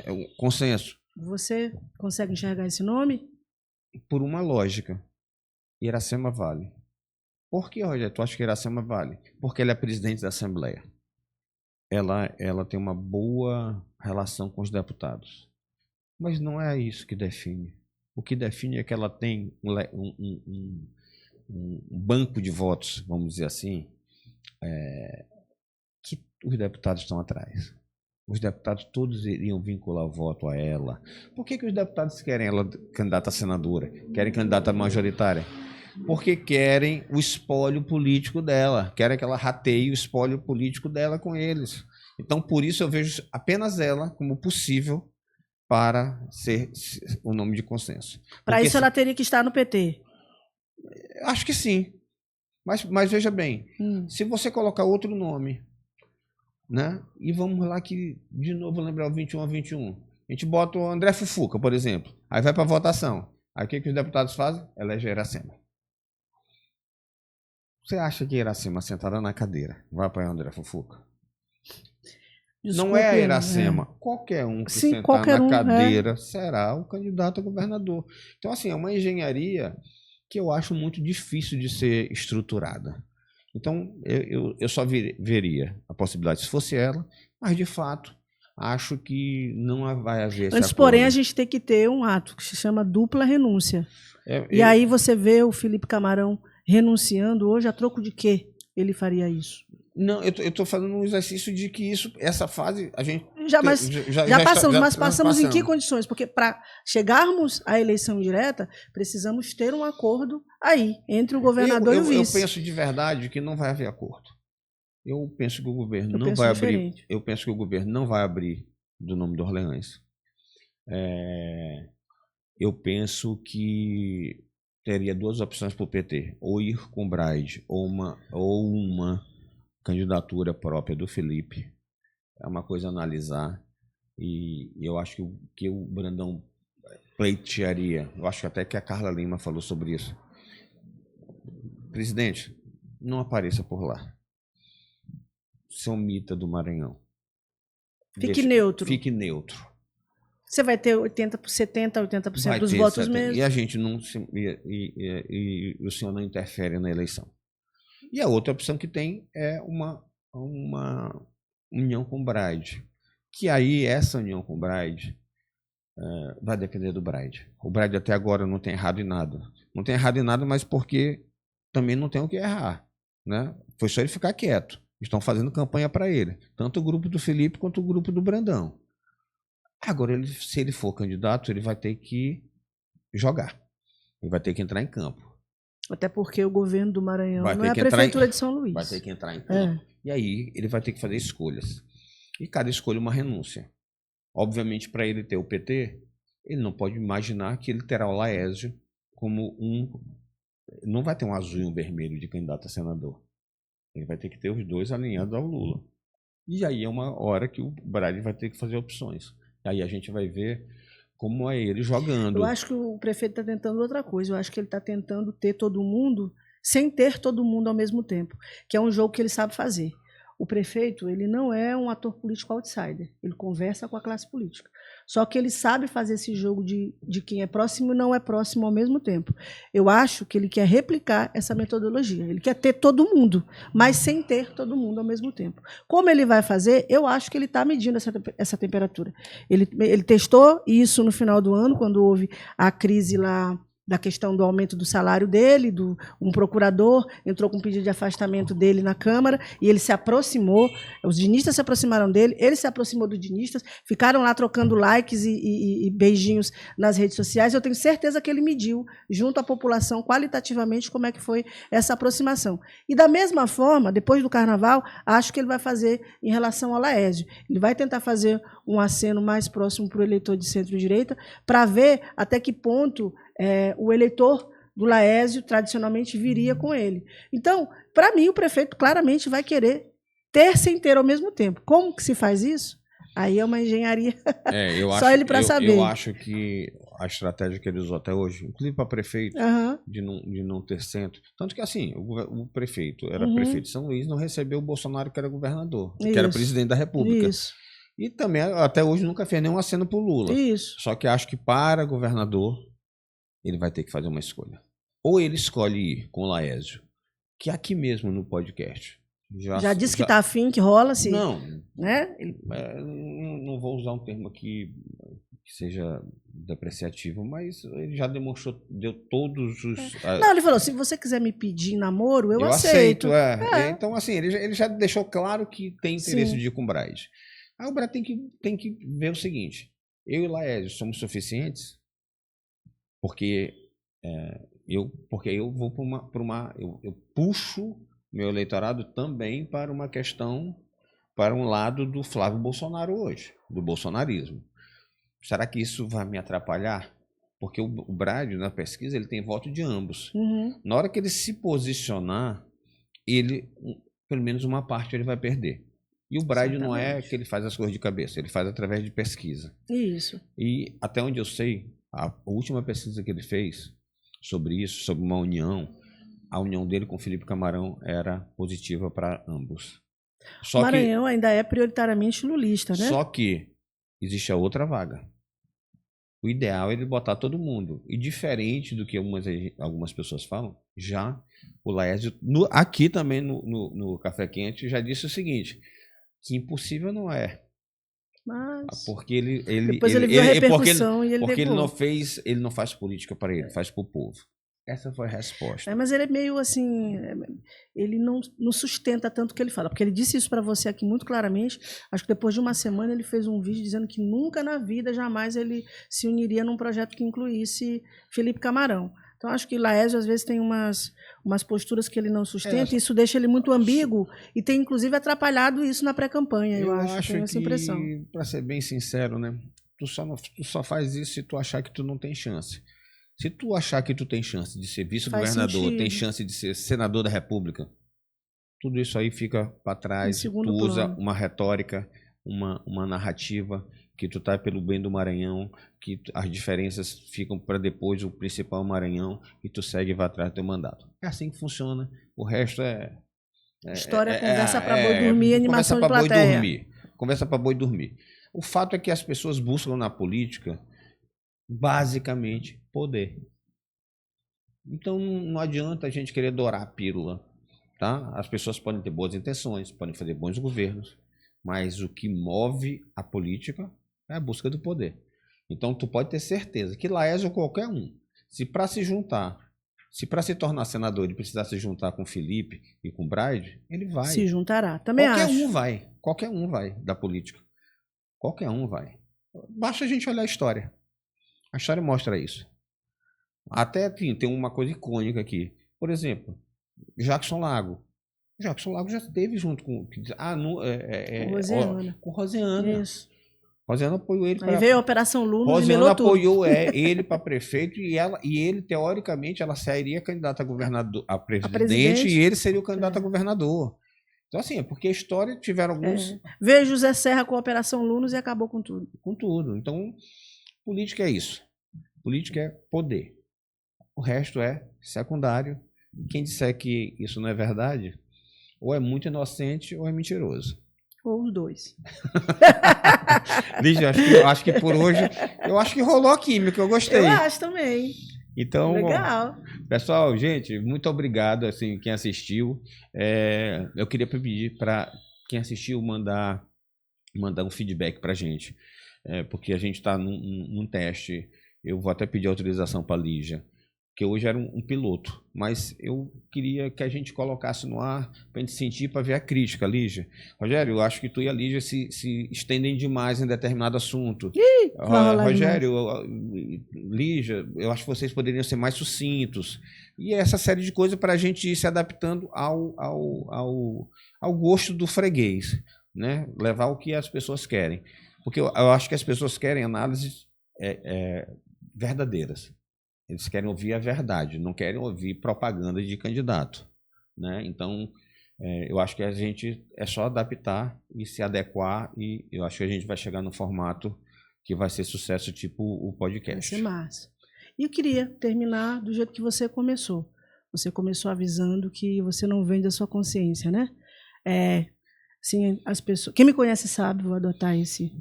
O consenso. Você consegue enxergar esse nome? Por uma lógica. Iracema Vale. Por que, Rogério, tu acha que Iracema Vale? Porque ela é presidente da Assembleia. Ela tem uma boa relação com os deputados. Mas não é isso que define. O que define é que ela tem um banco de votos, vamos dizer assim, que os deputados estão atrás. Os deputados todos iriam vincular o voto a ela. Por que os deputados querem ela candidata a senadora? Querem candidata majoritária? porque querem o espólio político dela, querem que ela rateie o espólio político dela com eles. Então, por isso eu vejo apenas ela como possível para ser o nome de consenso. Para isso ela teria que estar no PT. Acho que sim. Mas veja bem, se você colocar outro nome, né? E vamos lá que, de novo, lembrar o 21 a 21. A gente bota o André Fufuca, por exemplo. Aí vai para votação. Aí o que os deputados fazem? Elege Iracema. Você acha que Iracema sentada na cadeira vai apoiar o André Fufuca? Desculpe, não é a Iracema. Qualquer um que sentar na cadeira será o candidato a governador. Então, assim, é uma engenharia que eu acho muito difícil de ser estruturada. Então, eu só veria a possibilidade se fosse ela, mas, de fato, acho que não vai haver esse acordo. Porém, a gente tem que ter um ato que se chama dupla renúncia. E aí você vê o Felipe Camarão renunciando hoje, a troco de quê ele faria isso? Não, eu estou fazendo um exercício de que essa fase a gente já passamos, mas passamos em que condições? Porque para chegarmos à eleição direta, precisamos ter um acordo aí entre o governador e o vice. Eu penso de verdade que não vai haver acordo. Eu penso que o governo não vai abrir. Eu penso que o governo não vai abrir do nome do Orleans. Eu penso que teria duas opções para o PT: ou ir com o Braide ou uma candidatura própria do Felipe. É uma coisa a analisar, e eu acho que o Brandão pleitearia. Eu acho até que a Carla Lima falou sobre isso. Presidente, não apareça por lá. Seu mita do Maranhão. Fique neutro. Fique neutro. Você vai ter 70%, 80% dos votos mesmo. E a gente não e o senhor não interfere na eleição. E a outra opção que tem é uma união com o Braide. Que aí essa união com o Braide vai depender do Braide. O Braide até agora não tem errado em nada. Não tem errado em nada, mas porque também não tem o que errar. Né? Foi só ele ficar quieto. Estão fazendo campanha para ele. Tanto o grupo do Felipe quanto o grupo do Brandão. Agora, se ele for candidato, ele vai ter que jogar. Ele vai ter que entrar em campo. Até porque o governo do Maranhão não é a prefeitura de São Luís. Vai ter que entrar em campo. E aí ele vai ter que fazer escolhas. E cada escolha uma renúncia. Obviamente, para ele ter o PT, ele não pode imaginar que ele terá o Laésio como não vai ter um azul e um vermelho de candidato a senador. Ele vai ter que ter os dois alinhados ao Lula. E aí é uma hora que o Braide vai ter que fazer opções. Aí a gente vai ver como é ele jogando. Eu acho que o prefeito está tentando outra coisa. Eu acho que ele está tentando ter todo mundo sem ter todo mundo ao mesmo tempo, que é um jogo que ele sabe fazer. O prefeito, ele não é um ator político outsider. Ele conversa com a classe política. Só que ele sabe fazer esse jogo de quem é próximo e não é próximo ao mesmo tempo. Eu acho que ele quer replicar essa metodologia. Ele quer ter todo mundo, mas sem ter todo mundo ao mesmo tempo. Como ele vai fazer? Eu acho que ele está medindo essa temperatura. Ele testou isso no final do ano, quando houve a crise lá da questão do aumento do salário dele, um procurador entrou com um pedido de afastamento dele na Câmara, e ele se aproximou, os dinistas se aproximaram dele, ele se aproximou dos dinistas, ficaram lá trocando likes e beijinhos nas redes sociais. Eu tenho certeza que ele mediu, junto à população, qualitativamente, como é que foi essa aproximação. E, da mesma forma, depois do Carnaval, acho que ele vai fazer em relação ao Laésio. Ele vai tentar fazer um aceno mais próximo para o eleitor de centro-direita, para ver até que ponto o eleitor do Laésio tradicionalmente viria com ele. Então, para mim, o prefeito claramente vai querer ter sem ter ao mesmo tempo. Como que se faz isso? Aí é uma engenharia. Só ele para saber. Eu acho que a estratégia que ele usou até hoje, inclusive para prefeito, de não ter centro. Tanto que, assim, o prefeito era prefeito de São Luís, não recebeu o Bolsonaro, que era governador, que era presidente da República. Isso. E também, até hoje, nunca fez nenhum aceno para o Lula. Isso. Só que acho que para governador, ele vai ter que fazer uma escolha. Ou ele escolhe ir com o Laésio, que aqui mesmo no podcast. Já disse que está afim, que rola, sim. Não. Né? Não vou usar um termo aqui que seja depreciativo, mas ele já demonstrou, deu todos os... Não, ele falou, se você quiser me pedir namoro, eu aceito. Então, assim, ele já deixou claro que tem interesse de ir com o Braide. Aí o Braide tem que ver o seguinte: eu e o Laésio somos suficientes, porque Porque eu vou eu puxo meu eleitorado também para uma questão, para um lado do Flávio Bolsonaro hoje, do bolsonarismo. Será que isso vai me atrapalhar? Porque o Brad, na pesquisa, ele tem voto de ambos. Na hora que ele se posicionar, ele, pelo menos uma parte, ele vai perder. E o Brad não é que ele faz as coisas de cabeça, ele faz através de pesquisa. Isso. E até onde eu sei, a última pesquisa que ele fez sobre isso, sobre uma união, a união dele com o Felipe Camarão era positiva para ambos. O Maranhão ainda é prioritariamente lulista, né? Só que existe a outra vaga. O ideal é ele botar todo mundo. E diferente do que algumas pessoas falam, já o Laércio, aqui também no Café Quente, já disse o seguinte, que impossível não é. Mas porque ele depois ele viu a repercussão e ele porque negou. ele não faz política para ele, faz para o povo. Essa foi a resposta. Mas ele é meio assim, ele não sustenta tanto o que ele fala, porque ele disse isso para você aqui muito claramente. Acho que depois de uma semana ele fez um vídeo dizendo que nunca na vida, jamais ele se uniria num projeto que incluísse Felipe Camarão. Então acho que Laércio às vezes tem umas posturas que ele não sustenta, e isso deixa ele muito ambíguo e tem inclusive atrapalhado isso na pré-campanha, eu acho, tenho essa impressão. Para ser bem sincero, né? Tu só faz isso se tu achar que tu não tem chance. Se tu achar que tu tem chance de ser vice-governador, tem chance de ser senador da República, tudo isso aí fica para trás. Tu usa uma retórica, uma narrativa, que tu tá pelo bem do Maranhão, que as diferenças ficam para depois o principal Maranhão, e tu segue e vai atrás do teu mandato. É assim que funciona. O resto história, conversa para boi dormir, animação de plateia. Conversa para boi dormir. O fato é que as pessoas buscam na política basicamente poder. Então não adianta a gente querer dourar a pílula, tá? As pessoas podem ter boas intenções, podem fazer bons governos, mas o que move a política é a busca do poder. Então tu pode ter certeza que Laércio ou qualquer um, se para se tornar senador ele precisar se juntar com Felipe e com Braide, ele vai. Se juntará, também acho. Qualquer um vai da política. Qualquer um vai. Basta a gente olhar a história. A história mostra isso. Até tem uma coisa icônica aqui. Por exemplo, Jackson Lago. Jackson Lago já esteve junto com Rosiana. Com Rosiana. Isso. Rosiana apoiou ele. Aí veio a Operação Lula. Rosiana apoiou ele para prefeito e ele, teoricamente, ela seria candidata a governador, a presidente, e ele seria o candidato a governador. Então, assim, é porque a história tiveram alguns. Veio José Serra com a Operação Lunos e acabou com tudo. Com tudo. Então, política é isso. Política é poder. O resto é secundário. Quem disser que isso não é verdade, ou é muito inocente ou é mentiroso. Ou os dois. Lígia, eu acho que por hoje, eu acho que rolou a química, eu gostei. Eu acho também. Então, legal. Pessoal, gente, muito obrigado, assim, quem assistiu. Eu queria pedir para quem assistiu mandar um feedback para a gente, porque a gente está num teste. Eu vou até pedir autorização para a Lígia, que hoje era um piloto, mas eu queria que a gente colocasse no ar para a gente sentir, para ver a crítica, Lígia. Rogério, eu acho que tu e a Lígia se estendem demais em determinado assunto. Rogério, Lígia, eu acho que vocês poderiam ser mais sucintos. E essa série de coisas para a gente ir se adaptando ao gosto do freguês, né? Levar o que as pessoas querem. Porque eu acho que as pessoas querem análises verdadeiras. Eles querem ouvir a verdade, não querem ouvir propaganda de candidato, né? Então, eu acho que a gente é só adaptar e se adequar, e eu acho que a gente vai chegar no formato que vai ser sucesso, tipo o podcast. Vai ser massa. E eu queria terminar do jeito que você começou. Você começou avisando que você não vende a sua consciência, né? Sim, as pessoas. Quem me conhece sabe, vou adotar esse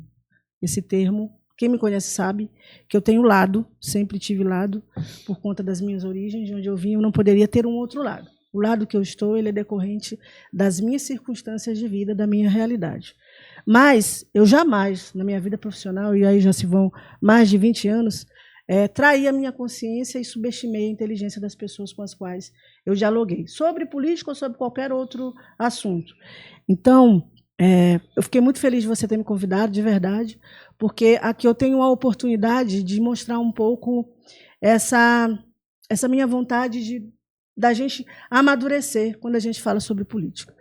termo. Quem me conhece sabe que eu tenho lado, sempre tive lado, por conta das minhas origens, de onde eu vim, eu não poderia ter um outro lado. O lado que eu estou, ele é decorrente das minhas circunstâncias de vida, da minha realidade. Mas eu jamais, na minha vida profissional, e aí já se vão mais de 20 anos, traí a minha consciência e subestimei a inteligência das pessoas com as quais eu dialoguei, sobre política ou sobre qualquer outro assunto. Então, eu fiquei muito feliz de você ter me convidado, de verdade, porque aqui eu tenho a oportunidade de mostrar um pouco essa essa minha vontade da gente amadurecer quando a gente fala sobre política.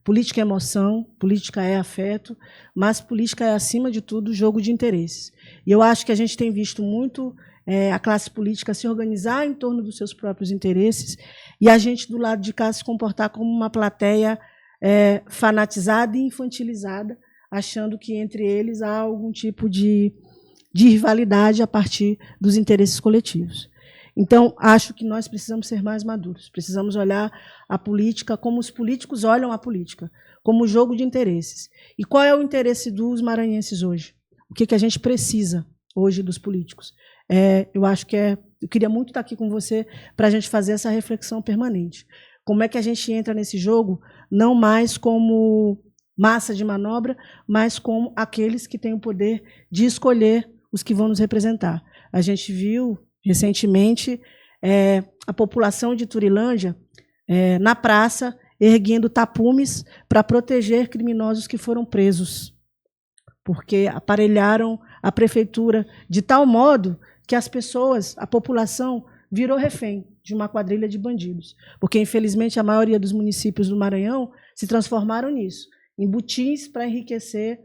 Política é emoção, política é afeto, mas política é, acima de tudo, jogo de interesses. E eu acho que a gente tem visto muito a classe política se organizar em torno dos seus próprios interesses e a gente, do lado de cá, se comportar como uma plateia fanatizada e infantilizada, achando que entre eles há algum tipo de rivalidade a partir dos interesses coletivos. Então, acho que nós precisamos ser mais maduros, precisamos olhar a política como os políticos olham a política, como jogo de interesses. E qual é o interesse dos maranhenses hoje? O que a gente precisa hoje dos políticos? Eu acho que eu queria muito estar aqui com você para a gente fazer essa reflexão permanente. Como é que a gente entra nesse jogo, não mais como massa de manobra, mas como aqueles que têm o poder de escolher os que vão nos representar. A gente viu recentemente a população de Turilândia na praça erguendo tapumes para proteger criminosos que foram presos, porque aparelharam a prefeitura de tal modo que as pessoas, a população, virou refém de uma quadrilha de bandidos, porque infelizmente a maioria dos municípios do Maranhão se transformaram nisso, em botins para enriquecer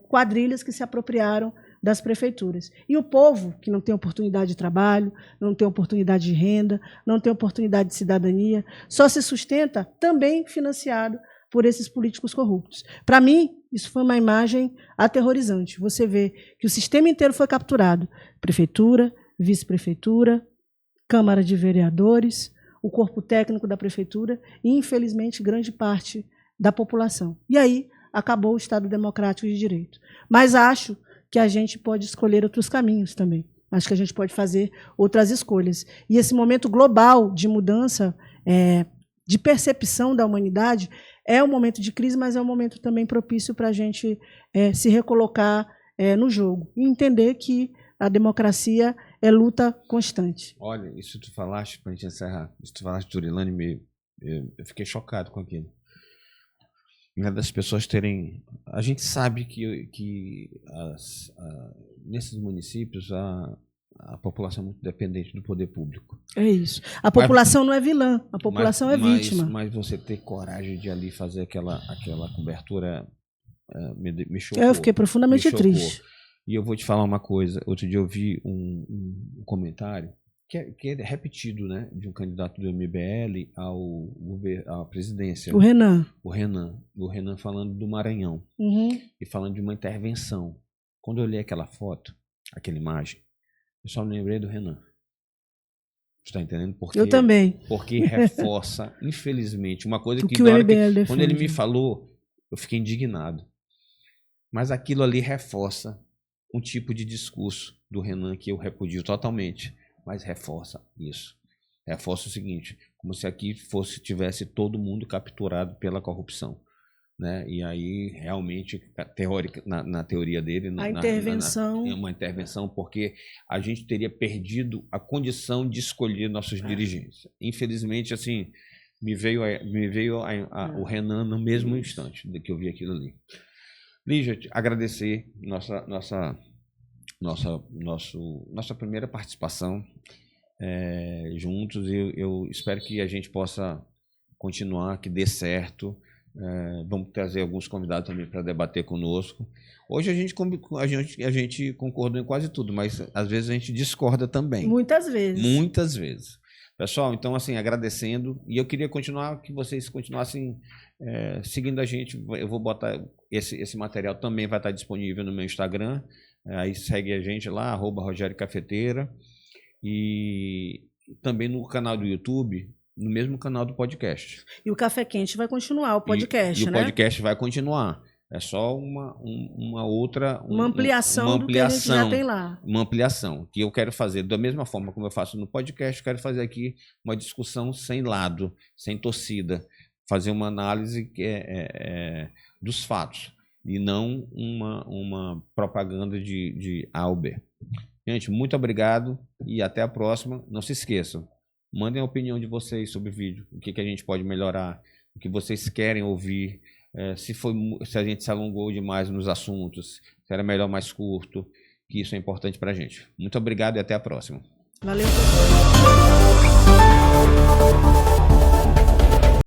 quadrilhas que se apropriaram das prefeituras. E o povo, que não tem oportunidade de trabalho, não tem oportunidade de renda, não tem oportunidade de cidadania, só se sustenta também financiado por esses políticos corruptos. Para mim, isso foi uma imagem aterrorizante. Você vê que o sistema inteiro foi capturado. Prefeitura, vice-prefeitura, Câmara de Vereadores, o corpo técnico da prefeitura e, infelizmente, grande parte da população. E aí acabou o Estado Democrático de Direito. Mas acho que a gente pode escolher outros caminhos também. Acho que a gente pode fazer outras escolhas. E esse momento global de mudança, de percepção da humanidade, é um momento de crise, mas é um momento também propício para a gente se recolocar no jogo e entender que a democracia é luta constante. Olha, isso tu falaste, para a gente encerrar, isso tu falaste de Turilândia, eu fiquei chocado com aquilo. Das pessoas terem... A gente sabe que nesses municípios a população é muito dependente do poder público. É isso. A população não é vilã, a população é vítima. Mas você ter coragem de ali fazer aquela cobertura me chocou. Eu fiquei profundamente triste. E eu vou te falar uma coisa. Outro dia eu vi um comentário que é repetido, né, de um candidato do MBL à presidência. O Renan. O Renan falando do Maranhão. Uhum. E falando de uma intervenção. Quando eu olhei aquela foto, aquela imagem, eu só me lembrei do Renan. Você está entendendo? Eu também. Porque reforça, infelizmente, uma coisa que, o MBL quando ele me falou, eu fiquei indignado. Mas aquilo ali reforça um tipo de discurso do Renan que eu repudio totalmente. Mas reforça isso. Reforça o seguinte, como se aqui tivesse todo mundo capturado pela corrupção. Né? E aí, realmente, na teoria dele... intervenção... É uma intervenção porque a gente teria perdido a condição de escolher nossos dirigentes. Infelizmente, assim, me veio o Renan no mesmo instante que eu vi aquilo ali. Lígia, agradecer nossa primeira participação juntos. Eu espero que a gente possa continuar, que dê certo. Vamos trazer alguns convidados também para debater conosco. Hoje a gente concordou em quase tudo, mas às vezes a gente discorda também. Muitas vezes. Muitas vezes. Pessoal, então, assim, agradecendo. E eu queria que vocês continuassem seguindo a gente. Eu vou botar esse material também vai estar disponível no meu Instagram. Aí segue a gente lá, @Rogério Cafeteira. E também no canal do YouTube, no mesmo canal do podcast. E o Café Quente vai continuar, o podcast, né? E o podcast vai continuar. É só uma outra... Uma ampliação do que a gente já tem lá. Uma ampliação, que eu quero fazer da mesma forma como eu faço no podcast, quero fazer aqui uma discussão sem lado, sem torcida. Fazer uma análise dos fatos. E não uma propaganda de A ou B. Gente, muito obrigado e até a próxima. Não se esqueçam, mandem a opinião de vocês sobre o vídeo, o que a gente pode melhorar, o que vocês querem ouvir, se a gente se alongou demais nos assuntos, se era melhor mais curto, que isso é importante para a gente. Muito obrigado e até a próxima. Valeu.